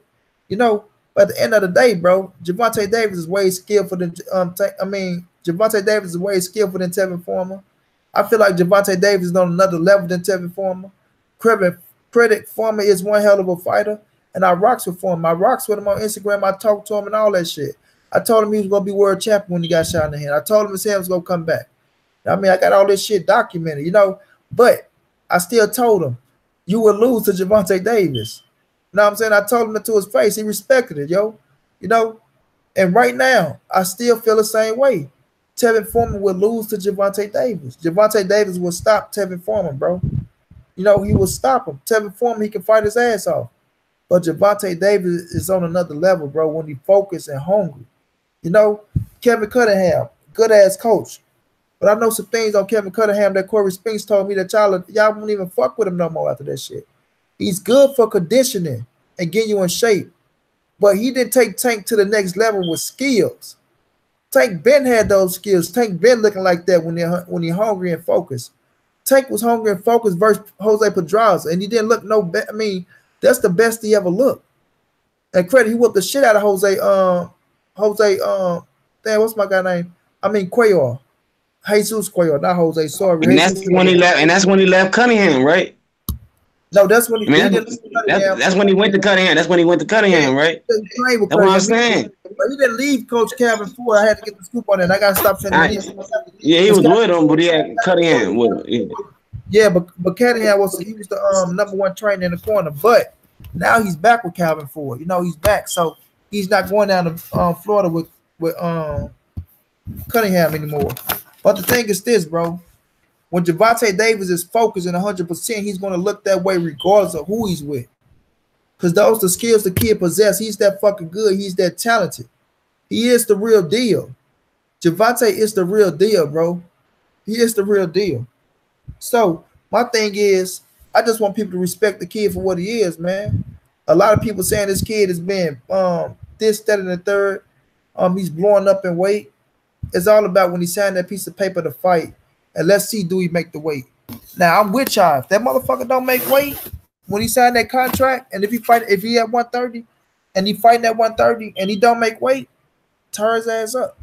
You know, but at the end of the day, bro, Gervontae Davis is way skillful than Gervontae Davis is way skillful than Tevin Foreman. I feel like Gervontae Davis is on another level than Tevin Foreman. Credit Foreman is one hell of a fighter, and I rocks with Foreman. I rocks with him on Instagram. I talked to him and all that shit. I told him he was gonna be world champion when he got shot in the hand. I told him his hand was gonna come back. I mean, I got all this shit documented, you know. But I still told him, you will lose to Gervontae Davis. You know what I'm saying? I told him it to his face. He respected it, yo. You know. And right now, I still feel the same way. Tevin Foreman will lose to Gervontae Davis. Gervontae Davis will stop Tevin Foreman, bro. You know, he will stop him. Tevin Foreman, he can fight his ass off. But Gervontae Davis is on another level, bro, when he focused and hungry. You know, Kevin Cunningham, good-ass coach. But I know some things on Kevin Cunningham that Corey Spinks told me that y'all won't even fuck with him no more after that shit. He's good for conditioning and getting you in shape. But he didn't take Tank to the next level with skills. Tank Ben had those skills. Tank Ben looking like that when he hungry and focused. Tank was hungry and focused versus Jose Pedraza, and he didn't look no better. I mean, that's the best he ever looked. And credit, he whooped the shit out of Jose, damn, what's my guy name? I mean, Cuellar. Jesus Cuellar, not Jose, sorry. And that's when he left, and that's when he left Cunningham, right? No, that's when he, that's when he went to Cunningham. That's when he went to Cunningham, right? That's what I'm saying. He didn't leave Coach Calvin Ford. I had to get the scoop on that. I got to stop saying yeah, he was with him, but he had Cunningham with him. Yeah, but Cunningham was the #1 trainer in the corner. But now he's back with Calvin Ford. You know, he's back, so he's not going down to Florida with Cunningham anymore. But the thing is this, bro. When Gervontae Davis is focused and 100%, he's going to look that way regardless of who he's with. Because those are the skills the kid possesses. He's that fucking good. He's that talented. He is the real deal. Gervontae is the real deal, bro. He is the real deal. So my thing is, I just want people to respect the kid for what he is, man. A lot of people saying this kid has been this, that, and the third. He's blowing up in weight. It's all about when he signed that piece of paper to fight. And let's see, do he make the weight? Now I'm with y'all. If that motherfucker don't make weight when he signed that contract, and if he at 130 and he fighting at 130 and he don't make weight, tear his ass up.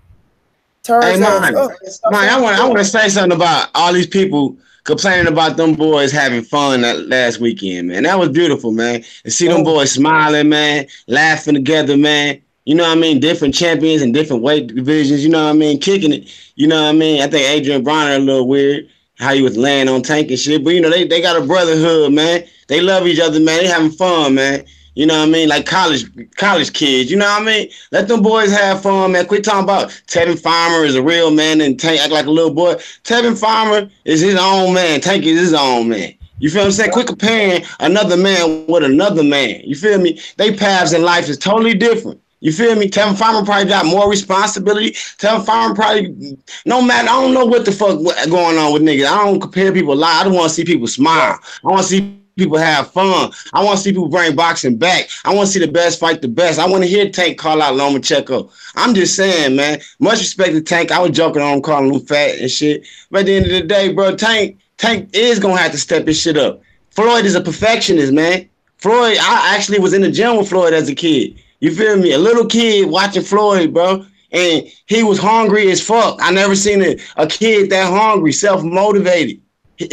Hey, man, I want to say something about all these people complaining about them boys having fun that last weekend, man. That was beautiful, man. To see them boys smiling, man, laughing together, man. You know what I mean? Different champions and different weight divisions, you know what I mean? Kicking it. You know what I mean? I think Adrian Bronner a little weird, how he was laying on Tank and shit. But, you know, they got a brotherhood, man. They love each other, man. They having fun, man. You know what I mean? Like college kids. You know what I mean? Let them boys have fun, man. Quit talking about Tevin Farmer is a real man and Tank act like a little boy. Tevin Farmer is his own man. Tank is his own man. You feel what I'm saying? Quit comparing another man with another man. You feel me? They paths in life is totally different. You feel me? Tevin Farmer probably got more responsibility. Tevin Farmer probably, no matter, I don't know what the fuck going on with niggas. I don't compare people a lot. I don't want to see people smile. I want to see people have fun. I want to see people bring boxing back. I want to see the best fight the best. I want to hear Tank call out Lomachenko. I'm just saying, man. Much respect to Tank. I was joking on him, calling him fat and shit. But at the end of the day, bro, Tank is going to have to step his shit up. Floyd is a perfectionist, man. Floyd, I actually was in the gym with Floyd as a kid. You feel me? A little kid watching Floyd, bro. And he was hungry as fuck. I never seen a kid that hungry, self-motivated.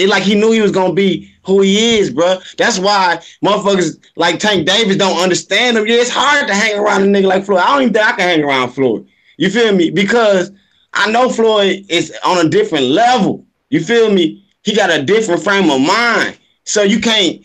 Like he knew he was going to be who he is, bro. That's why motherfuckers like Tank Davis don't understand him. Yeah, it's hard to hang around a nigga like Floyd. I don't even think I can hang around Floyd. You feel me? Because I know Floyd is on a different level. You feel me? He got a different frame of mind. So you can't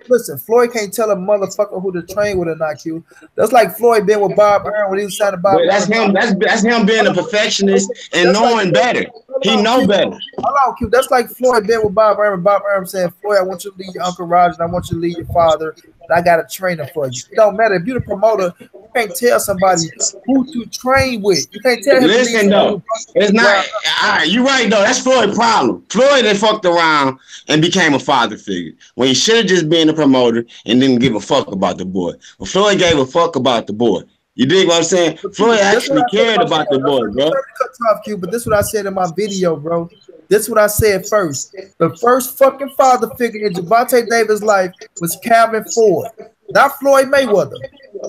listen, Floyd can't tell a motherfucker who to train with or not, Q. That's like Floyd been with Bob Aaron when he was signing Bob. That's him. That's him being a perfectionist and knowing better. He know better. Hold on, Q. That's like Floyd been with Bob Aaron. Bob Aaron saying, Floyd, I want you to lead your Uncle Roger, and I want you to lead your father, and I got a trainer for you. It don't matter. If you're the promoter, you can't tell somebody who to train with. You can't tell him. Listen, though, it's not. All right, you're right, though. That's Floyd's problem. Floyd had fucked around and became a father figure when he should have just been a promoter and didn't give a fuck about the boy. But Floyd gave a fuck about the boy. You dig what I'm saying? Floyd actually cared about the boy, bro. Cut off, Q, but this is what I said in my video, bro. This is what I said first. The first fucking father figure in Gervontae Davis' life was Calvin Ford, not Floyd Mayweather.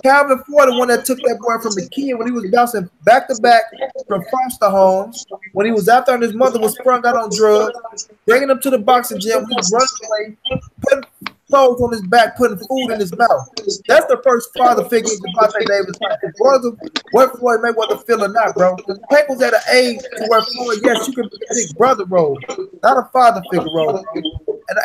Calvin Ford, the one that took that boy from the kid when he was bouncing back to back from foster homes, when he was out there and his mother was sprung out on drugs, bringing him to the boxing gym, he was running away, putting clothes on his back, putting food in his mouth. That's the first father figure in Gervontae Davis' life. What Floyd Mayweather feel or not, bro. Hank was at an age to where Floyd, yes, you can be a big brother role, not a father figure role.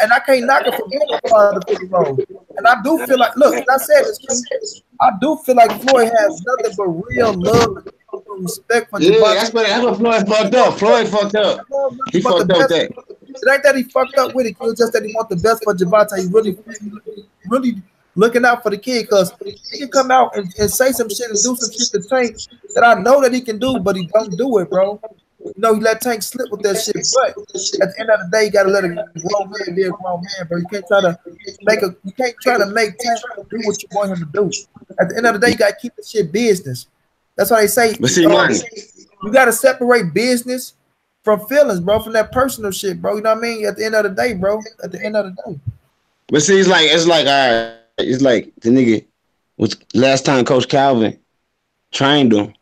And I can't knock it for being a father figure role. And I do feel like, look, I said this, I do feel like Floyd has nothing but real love and respect for Gervontae. That's what Floyd fucked up. Floyd fucked up. He fucked up with that. It ain't that he fucked up with it. It's just that he wants the best for Gervontae. He really looking out for the kid, because he can come out and say some shit and do some shit to Tank that I know that he can do, but he don't do it, bro. You know, he let Tank slip with that shit. But at the end of the day, you gotta let a grown man be a grown man, bro. You can't try to make Tank do what you want him to do. At the end of the day, you gotta keep the shit business. That's why they say you gotta separate business from feelings, bro, from that personal shit, bro. You know what I mean? At the end of the day, bro. At the end of the day. But see, it's like all right. It's like the nigga was last time Coach Calvin trained him.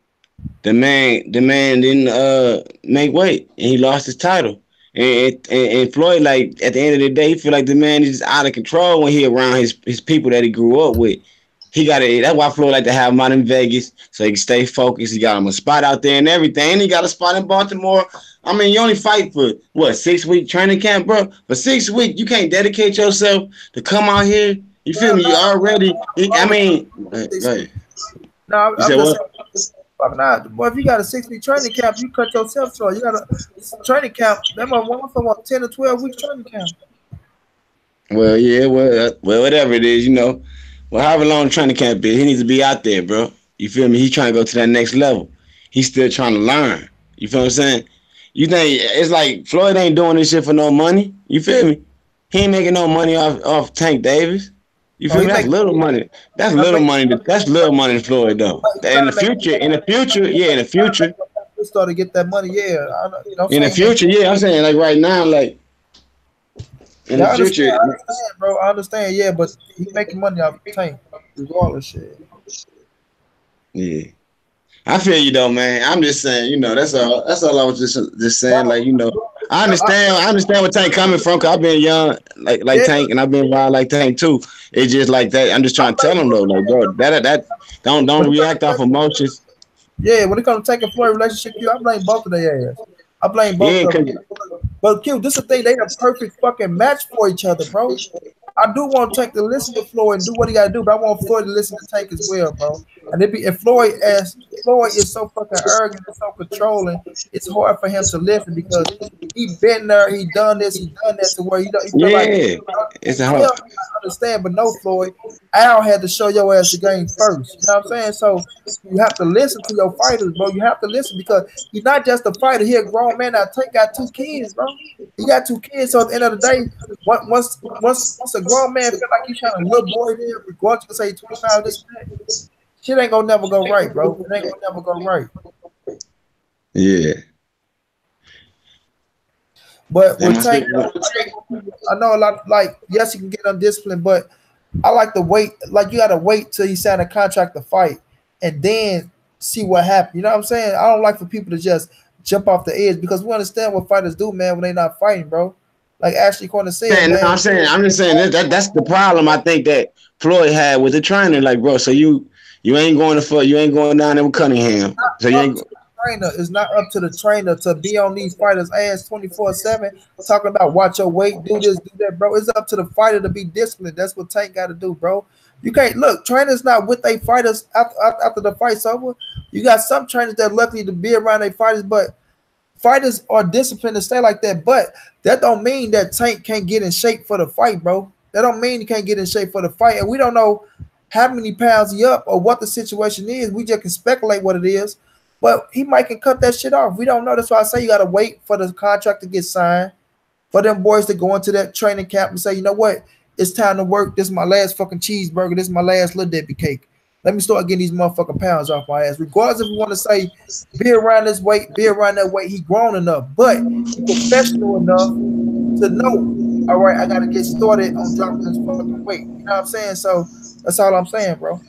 The man didn't make weight and he lost his title. And Floyd, like at the end of the day, he feel like the man is just out of control when he around his people that he grew up with. That's why Floyd like to have him out in Vegas so he can stay focused. He got him a spot out there and everything. And he got a spot in Baltimore. I mean, you only fight for what, 6-week training camp, bro? For 6 weeks, you can't dedicate yourself to come out here. You feel me? You already. I mean, right. No, I'm just fucking out. Boy, if you got a 6-week training camp, you cut yourself short. You got a training camp. That might want 10 or 12 weeks training camp. Well, yeah, well, whatever it is, you know. Well, however long the training camp is, he needs to be out there, bro. You feel me? He's trying to go to that next level. He's still trying to learn. You feel what I'm saying? You think it's like Floyd ain't doing this shit for no money? You feel me? He ain't making no money off Tank Davis. You feel me? That's little money. That's little money. That's little money to Floyd, though. In the future. We start to get that money, yeah. In the future, yeah. I'm saying like right now, like in the future. I understand, bro. I understand, yeah, but he making money off Tank, regardless, shit. Yeah. I feel you though, man. I'm just saying, you know, that's all I was just saying, like, you know. I understand where Tank coming from, because I've been young like Tank, and I've been wild like Tank too. It's just like that. I'm just trying to tell him though, like, bro, that don't react off emotions. Yeah, when it comes to Tank and Floyd relationship, I blame both of their ass. I blame both of them. But Q, this is the thing, they a perfect fucking match for each other, bro. I do want Tank to listen to Floyd and do what he got to do, but I want Floyd to listen to Tank as well, bro. And if Floyd is so fucking arrogant and so controlling, it's hard for him to listen because he been there, he done this, he done that to where he feel like it's he a hard. understand. But no, Floyd, Al had to show your ass the game first. You know what I'm saying? So you have to listen to your fighters, bro. You have to listen because he's not just a fighter. He a grown man. Now Tank got 2 kids, bro. He got 2 kids. So at the end of the day, once a grown man feel like he's trying to little boy there, regardless to say 25 this and that, shit ain't gonna never go right, bro. It ain't gonna never go right. Yeah. But with Tank, I know a lot. Like, yes, you can get undisciplined, but I like to wait. Like, you gotta wait till he sign a contract to fight, and then see what happens. You know what I'm saying? I don't like for people to just jump off the edge because we understand what fighters do, man, when they not fighting, bro. Like Ashley Corner said, man. I'm just saying that's the problem I think that Floyd had with the training. Like, bro, so you ain't going down there with Cunningham. So you ain't. It's not up to the trainer to be on these fighters' ass 24/7, talking about watch your weight, do this, do that, bro. It's up to the fighter to be disciplined. That's what Tank got to do, bro. You can't look. Trainers not with their fighters after the fight's over. You got some trainers that lucky to be around their fighters, but fighters are disciplined to stay like that. But that don't mean that Tank can't get in shape for the fight, bro. That don't mean he can't get in shape for the fight. And we don't know how many pounds he up or what the situation is. We just can speculate what it is. But he might can cut that shit off. We don't know. That's why I say you got to wait for the contract to get signed, for them boys to go into that training camp and say, you know what? It's time to work. This is my last fucking cheeseburger. This is my last little Debbie cake. Let me start getting these motherfucking pounds off my ass. Regardless if you want to say be around this weight, be around that weight, he grown enough. But he's professional enough to know, all right, I got to get started on dropping this fucking weight. You know what I'm saying? So that's all I'm saying, bro.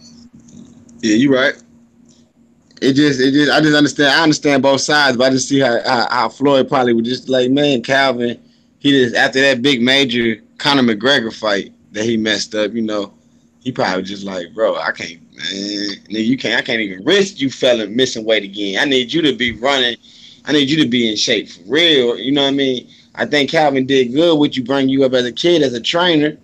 Yeah, you right. I just understand. I understand both sides, but I just see how Floyd probably would just like, man, Calvin, he just after that big major Conor McGregor fight that he messed up, you know, he probably just like, bro, I can't, man, nigga, I can't even risk you felling missing weight again. I need you to be running. I need you to be in shape for real. You know what I mean? I think Calvin did good with you, bring you up as a kid, as a trainer,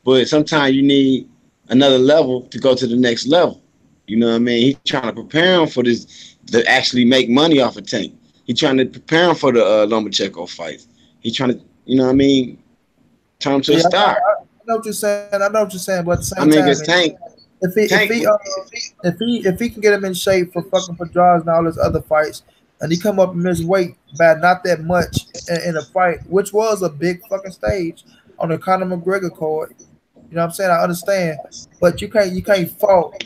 but sometimes you need another level to go to the next level. You know what I mean? He's trying to prepare him for this, to actually make money off of Tank. He's trying to prepare him for the Lomachenko fights. He's trying to, you know what I mean, turn him to a star. I know what you're saying. But at the same time, it's Tank. If he can get him in shape for fucking Padraws and all his other fights, and he come up and miss weight by not that much in a fight, which was a big fucking stage on the Conor McGregor card. You know what I'm saying? I understand, but you can't fault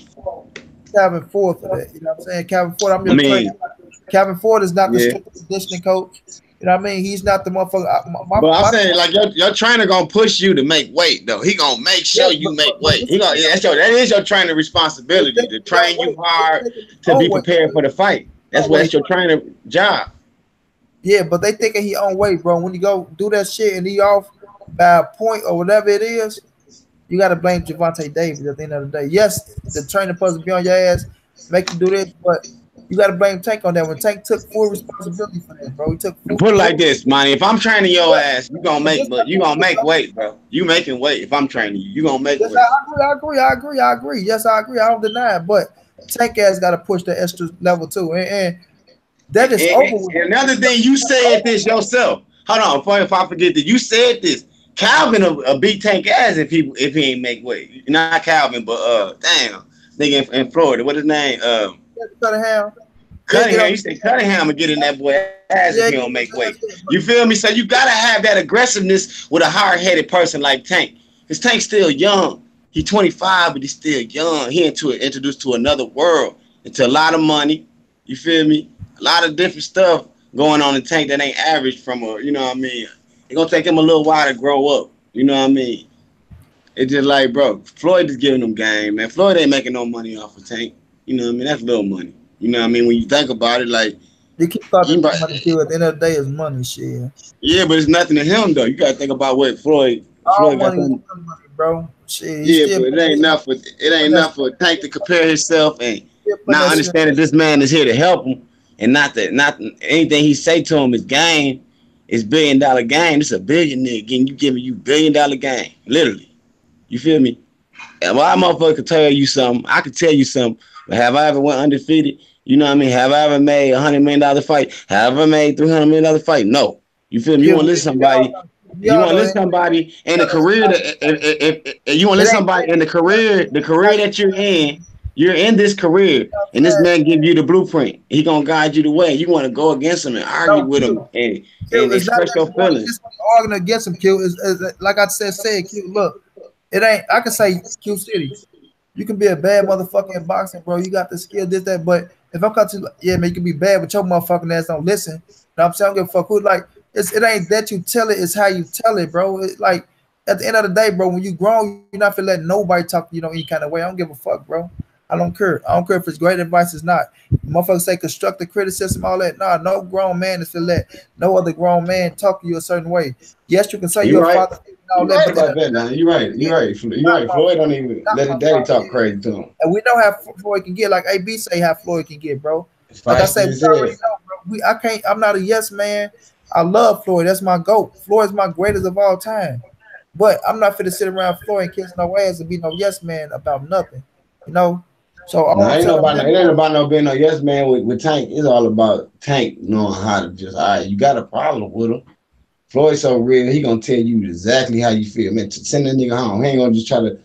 Calvin Ford for that. You know what I'm saying? Calvin Ford, Calvin Ford is not the strength conditioning coach. You know what I mean? He's not the motherfucker. But I'm saying, like, your trainer gonna push you to make weight, though. He gonna make sure you make weight. That is your trainer responsibility, to train you hard to be prepared for the fight. That's your trainer job. Yeah, but they thinking he on weight, bro. When you go do that shit and he off by a point or whatever it is, you got to blame Gervontae Davis at the end of the day. Yes, the trainer supposed to be on your ass, make you do this, but you got to blame Tank on that. When Tank took full responsibility for that, bro. He took full put it like this, man. If I'm training your ass, you gonna make weight, bro. You making weight. If I'm training you, you gonna make weight. I agree. Yes, I agree. I don't deny it, but Tank ass got to push the extra level too, and that is over with. Another thing, you said this yourself. Hold on, if I forget that, you said this. Calvin will beat Tank ass if he ain't make weight. Not Calvin, but damn, nigga in Florida. What his name? Cunningham. You said Cunningham will get in that boy ass if he don't make weight. You feel me? So you gotta have that aggressiveness with a hard-headed person like Tank. Cause Tank's still young. He's 25, but he's still young. He introduced to another world, into a lot of money. You feel me? A lot of different stuff going on in Tank that ain't average from a, you know what I mean? It's gonna take him a little while to grow up. You know what I mean? It's just like, bro, Floyd is giving him game, man. Floyd ain't making no money off of Tank. You know what I mean? That's little money. You know what I mean? When you think about it, like, you keep talking about money too. At the end of the day, is money, shit. Yeah, but it's nothing to him though. You gotta think about what Floyd got money, bro. Shit, yeah, but it ain't enough for Tank to compare himself and not understand that this man is here to help him, and not anything he say to him is game. It's $1 billion game. It's a billionaire giving you $1 billion game, literally. You feel me? And my motherfucker could tell you something. I could tell you something. But have I ever went undefeated? You know what I mean? Have I ever made $100 million fight? Have I ever made $300 million fight? No. You feel me? You want to listen to somebody. You want to listen to somebody in the career that if you want to listen to somebody in the career that you're in this career, and this man give you the blueprint. He gonna guide you the way. You want to go against him and argue with him and express your feelings. Arguing against him, Q, is like I said, Q, look, it ain't. I can say Q City. You can be a bad motherfucker in boxing, bro. You got the skill, this, that. But if I'm coming to, yeah, man, you can be bad, but your motherfucking ass don't listen. You know what I'm saying? I don't give a fuck who. Like, it ain't that you tell it, it's how you tell it, bro. It's like, at the end of the day, bro, when you grown, you're not finna let nobody talk to you any kind of way. I don't give a fuck, bro. I don't care. I don't care if it's great advice or not. Motherfuckers say constructive criticism, all that. Nah, no grown man is to let no other grown man talk to you a certain way. Yes, you can say you're a father. You're right about that, man. You're right. You're right. Floyd don't even let his daddy talk crazy to him. And we know how Floyd can get, like AB say how Floyd can get, bro. Like I said, we already know, bro. I'm not a yes man. I love Floyd. That's my GOAT. Floyd's my greatest of all time. But I'm not finna sit around Floyd and kiss no ass and be no yes man about nothing. You know? So it ain't about no being no yes man with Tank. It's all about Tank knowing how to just, all right, you got a problem with him. Floyd's so real, he gonna tell you exactly how you feel. Man, send that nigga home. He ain't gonna just try to,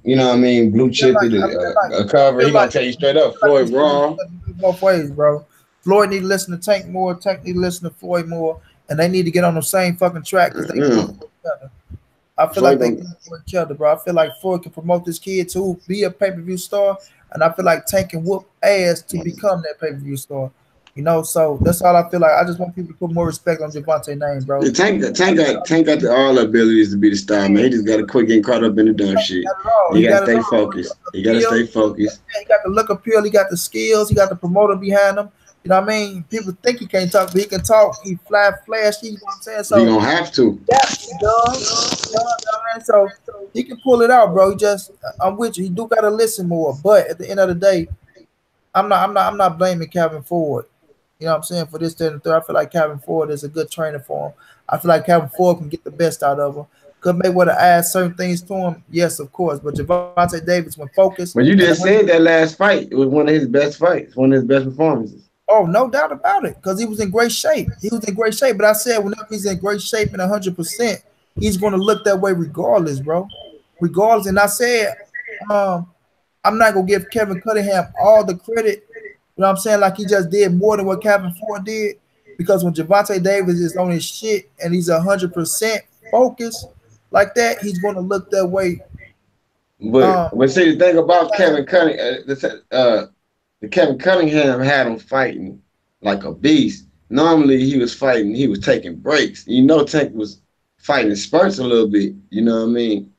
you know what I mean, blue chip a cover. He gonna tell you straight up, Floyd wrong. Both ways, bro. Floyd need to listen to Tank more. Tank need to listen to Floyd more, and they need to get on the same fucking track because they need each other. I feel like they need each other, bro. I feel like Floyd can promote this kid to be a pay-per-view star, and I feel like Tank can whoop ass to become that pay-per-view star. You know, so that's all I feel like. I just want people to put more respect on Gervontae's name, bro. Tank got all the abilities to be the star, man. He just got to quit getting caught up in the dumb shit. He got to stay focused. He got to stay focused. He got the look appeal. He got the skills. He got the promoter behind him. You know what I mean? People think he can't talk, but he can talk. He flashy. You know what I'm saying? So he gonna have to. So he can pull it out, bro. I'm with you. He do gotta listen more. But at the end of the day, I'm not blaming Calvin Ford. You know what I'm saying? For this, that, and third. I feel like Calvin Ford is a good trainer for him. I feel like Calvin Ford can get the best out of him. Could Mayweather add certain things to him? Yes, of course. But Gervontae Davis, when focused. But you just said that last fight, it was one of his best fights, one of his best performances. Oh, no doubt about it, because he was in great shape. He was in great shape. But I said whenever he's in great shape and 100%, he's going to look that way regardless, bro. Regardless. And I said, I'm not going to give Kevin Cunningham all the credit. You know what I'm saying? Like he just did more than what Calvin Ford did. Because when Gervontae Davis is on his shit and he's 100% focused like that, he's going to look that way. But see, the thing about Kevin Cunningham, the Kevin Cunningham had him fighting like a beast. Normally he was taking breaks. You know, Tank was fighting spurts a little bit. You know what I mean?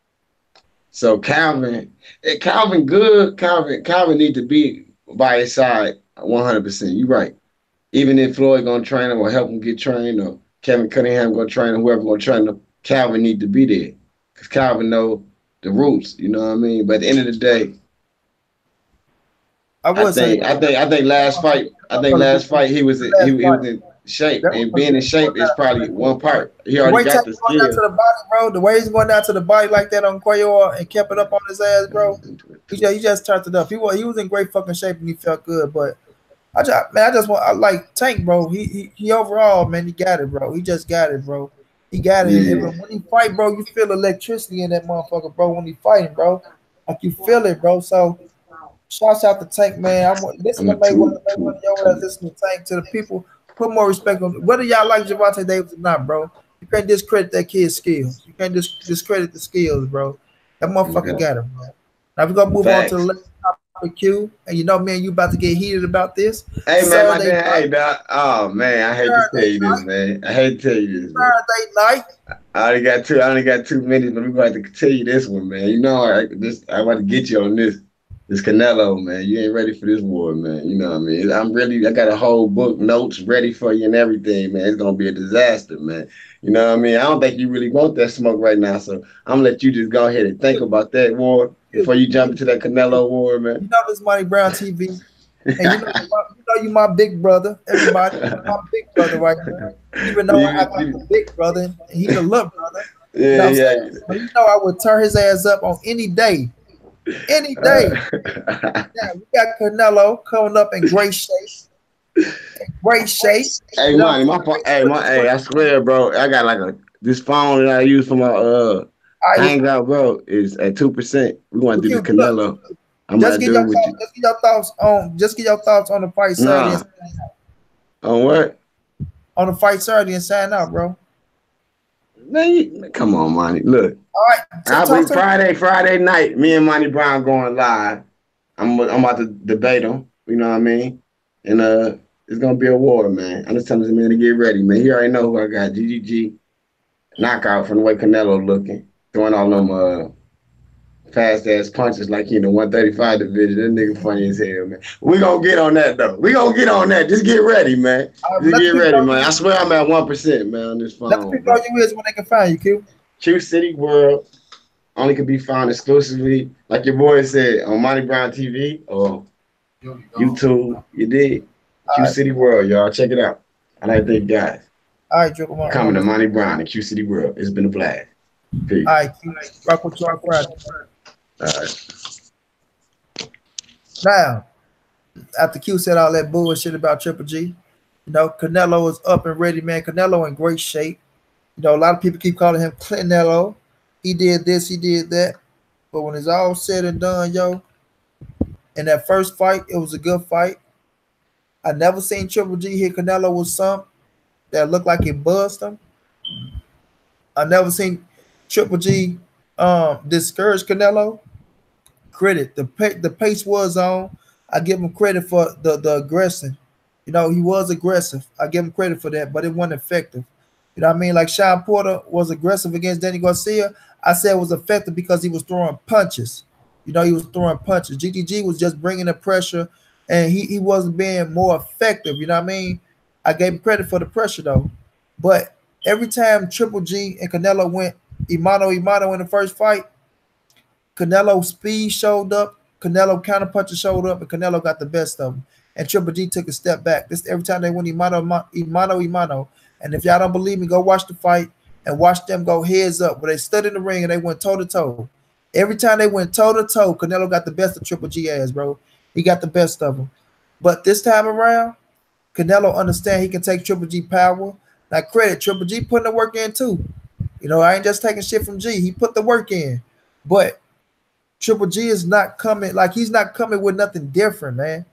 So Calvin need to be by his side 100%. You're right. Even if Floyd gonna train him or help him get trained, or Kevin Cunningham gonna train him, whoever gonna train him, Calvin need to be there because Calvin know the roots. You know what I mean? But at the end of the day, I think last fight he was in shape, and being in shape is probably one part. He already got the skill. To the body, bro. The way he's going down to the body like that on Quayor and kept it up on his ass, bro. He just turned it up. He was in great fucking shape and he felt good. But I like Tank, bro. He overall, man, he got it, bro. He just got it, bro. He got it. Yeah. And when he fight, bro, you feel electricity in that motherfucker, bro. When he fighting, bro, like you feel it, bro. So. Shouts out to Tank, man. Listen to Mayweather, listen to Tank, to the people. Put more respect on whether y'all like Gervontae Davis or not, bro. You can't discredit that kid's skills. You can't discredit the skills, bro. That motherfucker got it, bro. Now we're gonna move on to the next topic, Q. And you know, man, you about to get heated about this. Hey, man, oh man, I hate to tell you this, man. I hate to tell you this. Saturday night. I only got 2 minutes, but we're going to have to tell you this one, man. You know, I want to get you on this. This Canelo, man, you ain't ready for this war, man. You know what I mean? I got a whole book, notes ready for you and everything, man. It's going to be a disaster, man. You know what I mean? I don't think you really want that smoke right now, so I'm going to let you just go ahead and think about that war before you jump into that Canelo war, man. You know this Money Brown TV. And you know you my big brother. Everybody, my big brother right now. Even though I got the big brother, and he's a little brother. You know Yeah, what I'm saying? yeah. But you know I would turn his ass up on any day. Any day. Now we got Canelo coming up in great shape. Great shape. Hey, You know money, hey, I swear, bro, I got like this phone that I use for my I hangout, bro, is at 2%. We want to do this look, Canelo. I'm gonna do it with you. just get your thoughts on the fight Saturday Nah, on what? on the fight Saturday and sign out, bro. Man, come on, money. Look, All right, I'll talk be to me. Friday night. Me and Monty Brown going live. I'm about to debate him. You know what I mean? And it's gonna be a war, man. I'm just telling this man to get ready, man. He already know who I got. GGG knockout from the way Canelo looking, throwing all them fast ass punches like he in the 135 division. That nigga funny as hell, man. We gonna get on that though. We gonna get on that. Just get ready, man. Just Let the get people ready, know man. I swear I'm at 1%, man, on this let the phone, people know bro. you is when they can find you, Q. Q City World only can be found exclusively, like your boy said, on Monty Brown TV or YouTube. You did. All Q right, City World, y'all. Check it out. I like to thank guys all right, Triple for One. coming to Monty Brown and Q City World. It's been a blast. All Peace. right, Q. Rock with you on Friday. All right. Now, after Q said all that bullshit about Triple G, you know, Canelo is up and ready, man. Canelo in great shape. You know, a lot of people keep calling him Canelo. He did this, he did that. But when it's all said and done, yo, in that first fight, it was a good fight. I never seen Triple G hit Canelo with something that looked like it buzzed him. I never seen Triple G discourage Canelo. Credit the pace was on. I give him credit for the aggression. You know, he was aggressive. I give him credit for that, but it wasn't effective. You know what I mean? Like Sean Porter was aggressive against Danny Garcia. I said it was effective because he was throwing punches. You know, he was throwing punches. GTG was just bringing the pressure, and he wasn't being more effective. You know what I mean? I gave him credit for the pressure though. But every time Triple G and Canelo went Imano in the first fight, Canelo speed showed up, Canelo counterpuncher showed up, and Canelo got the best of him. And Triple G took a step back. This every time they went Imano. And if y'all don't believe me, go watch the fight and watch them go heads up. Where they stood in the ring and they went toe to toe. Every time they went toe to toe, Canelo got the best of Triple G ass, bro. He got the best of him. But this time around, Canelo understand he can take Triple G power. Now credit Triple G putting the work in too. You know, I ain't just taking shit from G. He put the work in. But Triple G is not coming, like he's not coming with nothing different, man.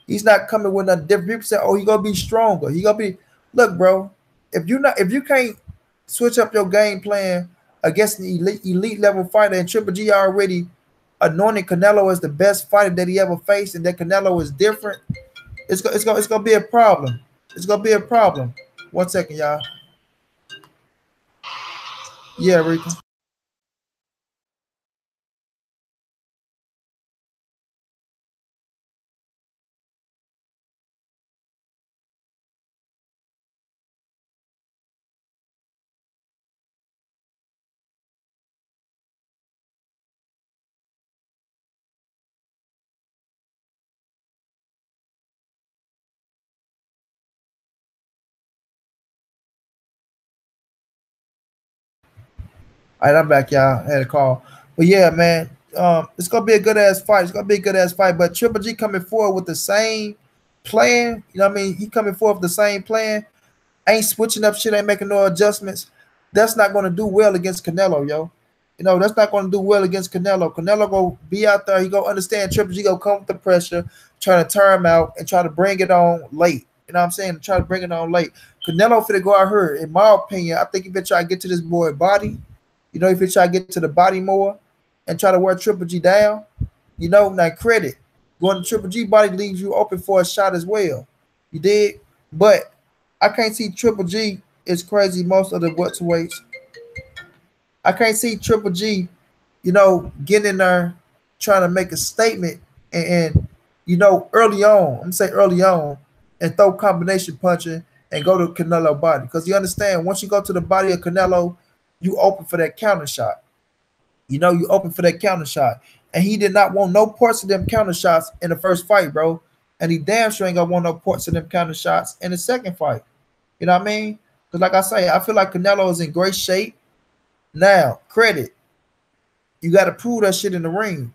He's not coming with nothing different. People say, oh, he gonna be stronger. He gonna be look, bro. If you can't switch up your game plan against an elite level fighter, and Triple G already anointed Canelo as the best fighter that he ever faced, and that Canelo is different, it's gonna be a problem. It's gonna be a problem. 1 second, y'all. Yeah, Rika. All right, I'm back, y'all. I had a call. But yeah, man, it's gonna be a good ass fight. It's gonna be a good ass fight. But Triple G coming forward with the same plan. You know what I mean? He coming forward with the same plan. Ain't switching up shit, ain't making no adjustments. That's not gonna do well against Canelo, yo. You know, that's not gonna do well against Canelo. Canelo go be out there, he go understand Triple G go come with the pressure, trying to turn him out and try to bring it on late. You know what I'm saying? Try to bring it on late. Canelo finna go out here. In my opinion, I think he been trying to get to this boy body. You know, if he try to get to the body more and try to wear Triple G down, you know, now credit. Going to Triple G body leaves you open for a shot as well. You did? But I can't see Triple G is crazy most of the welterweights. I can't see Triple G, you know, getting in there trying to make a statement and you know, early on, I'm gonna say early on, and throw combination punching and go to Canelo body. Because you understand, once you go to the body of Canelo, you open for that counter shot. You know, you open for that counter shot. And he did not want no parts of them counter shots in the first fight, bro. And he damn sure ain't gonna want no parts of them counter shots in the second fight. You know what I mean? Because like I say, I feel like Canelo is in great shape. Now, credit. You got to prove that shit in the ring.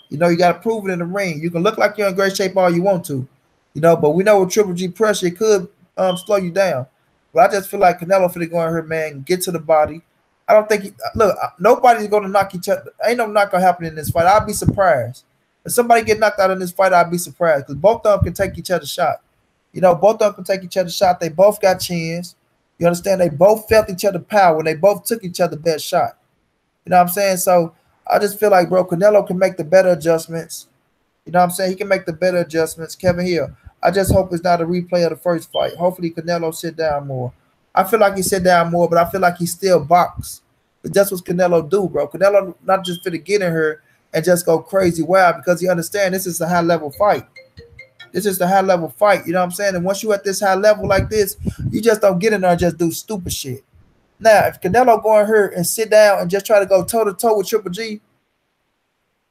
You know, you got to prove it in the ring. You can look like you're in great shape all you want to, you know, but we know with Triple G pressure, it could slow you down. But I just feel like Canelo finna go in here, man, get to the body. I don't think look, nobody's gonna knock each other. Ain't no knock gonna happen in this fight. I'll be surprised if somebody get knocked out in this fight. I'll be surprised because both of them can take each other's shot. You know, both of them can take each other's shot. They both got chins. You understand? They both felt each other power and they both took each other best shot. You know what I'm saying? So I just feel like, bro, Canelo can make the better adjustments. You know what I'm saying? He can make the better adjustments. Kevin Hill, I just hope it's not a replay of the first fight. Hopefully Canelo sit down more. I feel like he sit down more, but I feel like he still box. But that's what Canelo do, bro. Canelo not just fit to get in her and just go crazy wild because he understand this is a high-level fight. This is the high-level fight, you know what I'm saying? And once you at this high level like this, you just don't get in there and just do stupid shit. Now, if Canelo go in here and sit down and just try to go toe-to-toe with Triple G,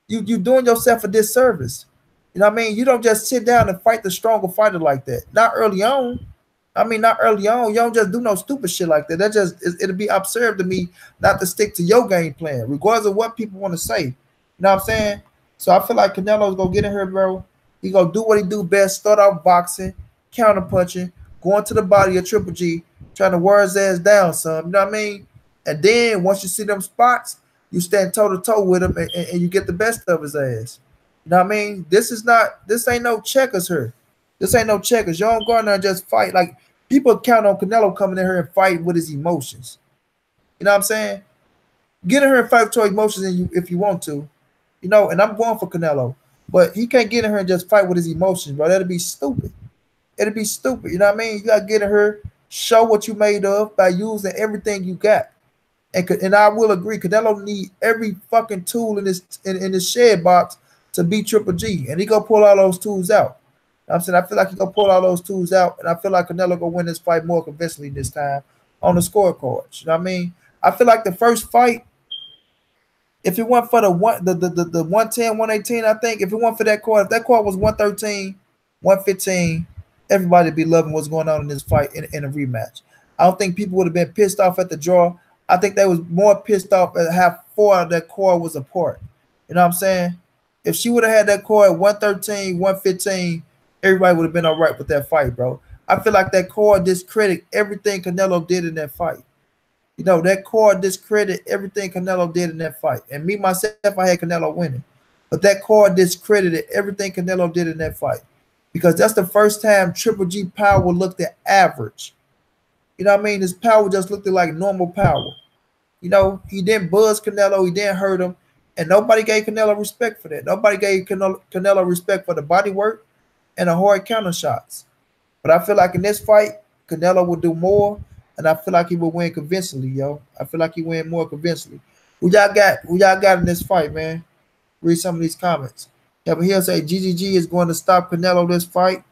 you doing yourself a disservice. You know what I mean? You don't just sit down and fight the stronger fighter like that. Not early on. I mean, not early on. You don't just do no stupid shit like that. That just it'll be absurd to me not to stick to your game plan, regardless of what people want to say. You know what I'm saying? So I feel like Canelo's gonna get in here, bro. He gonna do what he do best. Start out boxing, counter punching, going to the body of Triple G, trying to wear his ass down, son. You know what I mean? And then once you see them spots, you stand toe to toe with him, and you get the best of his ass. You know what I mean? This ain't no checkers here. This ain't no checkers. You don't go in there and just fight. Like, people count on Canelo coming in here and fight with his emotions. You know what I'm saying? Get in here and fight with your emotions if you want to. You know, and I'm going for Canelo. But he can't get in here and just fight with his emotions, bro. That'd be stupid. It'd be stupid. You know what I mean? You got to get in here, show what you made of by using everything you got. And I will agree, Canelo need every fucking tool in his shed box to beat Triple G. And he gonna pull all those tools out. You know I'm saying? I feel like he gonna pull all those tools out, and I feel like Canelo gonna win this fight more convincingly this time on the scorecards. You know what I mean? I feel like the first fight, if it went for the 110, 118, I think, if it went for that card, if that card was 113, 115, everybody be loving what's going on in this fight in a rematch. I don't think people would have been pissed off at the draw. I think they was more pissed off at how far that cord was apart. You know what I'm saying? If she would have had that cord at 113, 115, everybody would have been all right with that fight, bro. I feel like that cord discredit everything Canelo did in that fight. You know, that cord discredit everything Canelo did in that fight. And me, myself, I had Canelo winning. But that cord discredited everything Canelo did in that fight. Because that's the first time Triple G power looked at average. You know what I mean? His power just looked like normal power. You know, he didn't buzz Canelo. He didn't hurt him. And nobody gave Canelo respect for that. Nobody gave Canelo respect for the body work and the hard counter shots. But I feel like in this fight, Canelo will do more, and I feel like he will win convincingly, yo. I feel like he win more convincingly. Who y'all got? Who y'all got in this fight, man? Read some of these comments. Kevin Hill say GGG is going to stop Canelo this fight.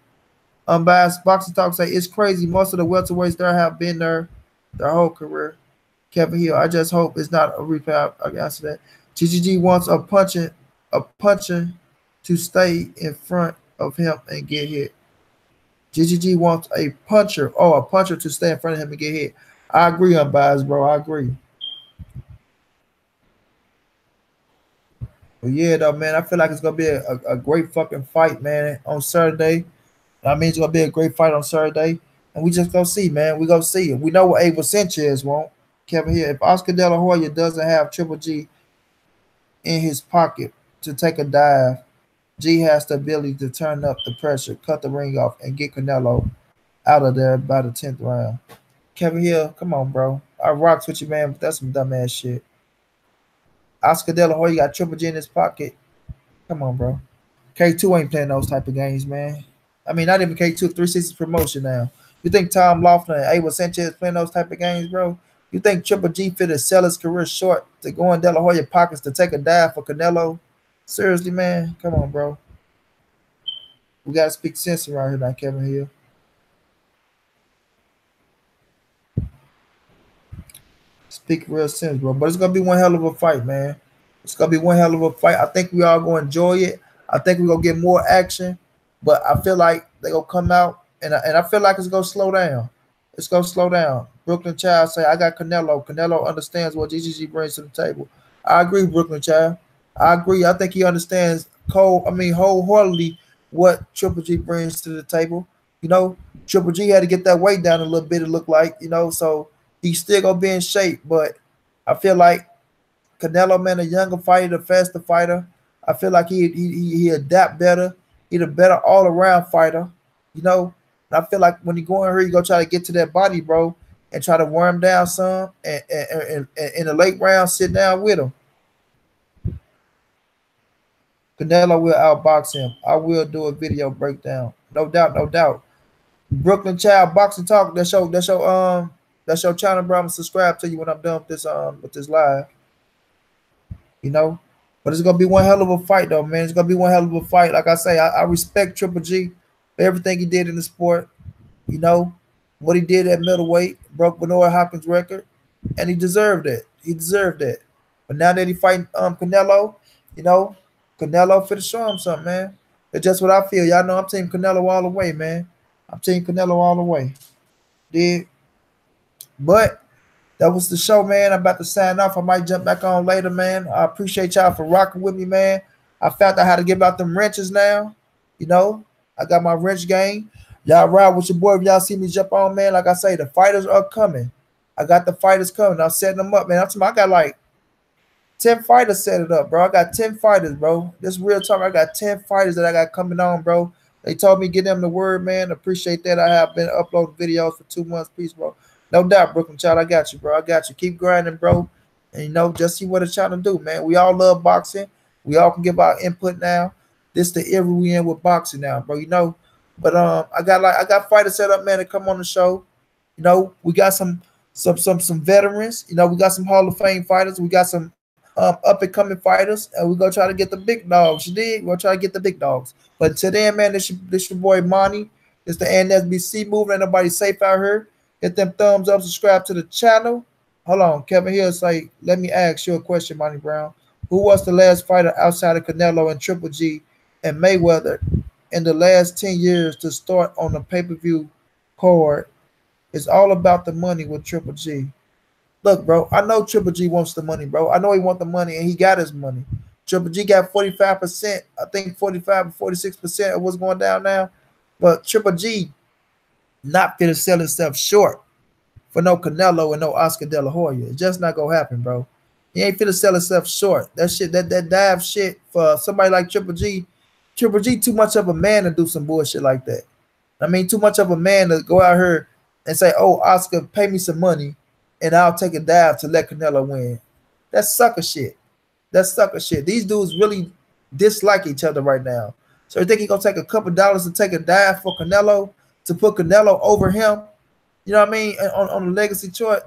Unbiased Boxing Talk say it's crazy. Most of the welterweights there have been there their whole career. Kevin Hill, I just hope it's not a replay. I can answer that. GGG wants a puncher to stay in front of him and get hit. GGG wants a puncher to stay in front of him and get hit. I agree, unbiased, bro. I agree. But yeah, though, man, I feel like it's gonna be a great fucking fight, man, on Saturday. I mean, it's gonna be a great fight on Saturday, and we just gonna see, man. We gonna see. We know what Abel Sanchez won't. Kevin here, if Oscar De La Hoya doesn't have Triple G in his pocket to take a dive, G has the ability to turn up the pressure, cut the ring off, and get Canelo out of there by the 10th round. Kevin Hill, come on, bro. I rocks with you, man, but that's some dumbass shit. Oscar De La Hoya got Triple G in his pocket. Come on, bro. K2 ain't playing those type of games, man. I mean, not even K2, 360 promotion now. You think Tom Laughlin and Abel Sanchez playing those type of games, bro? You think Triple G fit to sell his career short to go in De La Hoya pockets to take a dive for Canelo? Seriously, man? Come on, bro. We got to speak sense around here now, Kevin Hill. Speak real sense, bro. But it's going to be one hell of a fight, man. It's going to be one hell of a fight. I think we all going to enjoy it. I think we're going to get more action. But I feel like they're going to come out, and I feel like it's going to slow down. It's going to slow down. Brooklyn Child say, I got Canelo. Canelo understands what GGG brings to the table. I agree, Brooklyn Child. I agree. I think he understands wholeheartedly what Triple G brings to the table. You know, Triple G had to get that weight down a little bit, it looked like, so he's still gonna be in shape. But I feel like Canelo, man, a younger fighter, a faster fighter. I feel like he adapt better. He's a better all around fighter, you know. And I feel like when he go in here, he go try to get to that body, bro, and try to wear him down some, and in the late round, sit down with him. Canelo will outbox him. I will do a video breakdown, no doubt, no doubt. Brooklyn Child Boxing Talk. That's your channel, bro. I'm gonna subscribe to you when I'm done with this live. You know. But it's gonna be one hell of a fight, though, man. It's gonna be one hell of a fight. Like I say, I respect Triple G for everything he did in the sport. You know what he did at middleweight, broke Benoit Hopkins' record, and he deserved it. He deserved it. But now that he fighting Canelo, Canelo for to show him something, man. It's just what I feel. Y'all know I'm team Canelo all the way, man. I'm team Canelo all the way. Did. But that was the show, man. I'm about to sign off. I might jump back on later, man. I appreciate y'all for rocking with me, man. I found out how to give out them wrenches now. I got my wrench game. Y'all ride with your boy. If y'all see me jump on, man, like I say, the fighters are coming. I got the fighters coming. I'm setting them up, man. I got like 10 fighters set it up, bro. I got 10 fighters, bro. This real talk. I got 10 fighters that I got coming on, bro. They told me get them the word, man. Appreciate that. I have been uploading videos for 2 months. Peace, bro. No doubt, Brooklyn Child. I got you, bro. I got you. Keep grinding, bro. And, just see what it's trying to do, man. We all love boxing. We all can give our input now. This the era we in with boxing now, bro. But I got fighters set up, man, to come on the show. We got some veterans. We got some Hall of Fame fighters. We got some up and coming fighters, and we're gonna try to get the big dogs. You dig? We're gonna try to get the big dogs. But today, man, this your boy Monty. It's the NSBC movement. Ain't nobody safe out here. Hit them thumbs up, subscribe to the channel. Hold on, Kevin Hill say, let me ask you a question, Monty Brown. Who was the last fighter outside of Canelo and Triple G and Mayweather in the last 10 years to start on the pay-per-view card? It's all about the money with Triple G. Look, bro, I know Triple G wants the money, bro. I know he wants the money, and he got his money. Triple G got 45%, I think 45 or 46% of what's going down now. But Triple G not finna sell himself short for no Canelo and no Oscar De La Hoya. It's just not gonna happen, bro. He ain't finna sell himself short. That shit, that dive shit for somebody like Triple G. Triple G too much of a man to do some bullshit like that. I mean, too much of a man to go out here and say, oh, Oscar, pay me some money and I'll take a dive to let Canelo win. That's sucker shit. That's sucker shit. These dudes really dislike each other right now. So you think he's gonna take a couple dollars to take a dive for Canelo, to put Canelo over him? You know what I mean? On the legacy chart,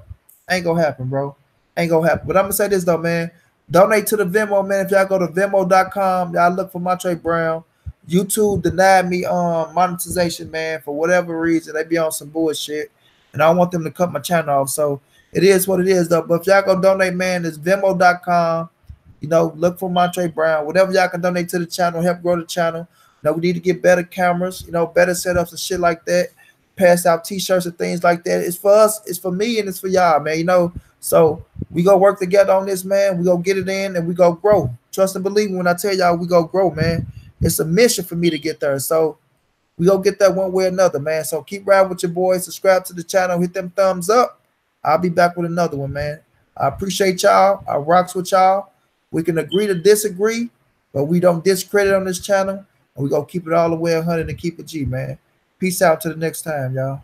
ain't gonna happen, bro. Ain't gonna happen. But I'm gonna say this though, man. Donate to the Venmo, man. If y'all go to Venmo.com, y'all look for Montre Brown. YouTube denied me monetization, man, for whatever reason. They be on some bullshit, and I want them to cut my channel off. So it is what it is, though. But if y'all go donate, man, it's Venmo.com. Look for Montre Brown. Whatever y'all can donate to the channel, help grow the channel. We need to get better cameras, better setups and shit like that. Pass out T-shirts and things like that. It's for us, it's for me, and it's for y'all, man. So we gonna work together on this, man. We gonna get it in and we gonna grow. Trust and believe me when I tell y'all we gonna grow, man. It's a mission for me to get there. So we gonna get that one way or another, man. So keep riding with your boys. Subscribe to the channel. Hit them thumbs up. I'll be back with another one, man. I appreciate y'all. I rocks with y'all. We can agree to disagree, but we don't discredit on this channel. And we gonna keep it all the way 100 and keep it G, man. Peace out to the next time, y'all.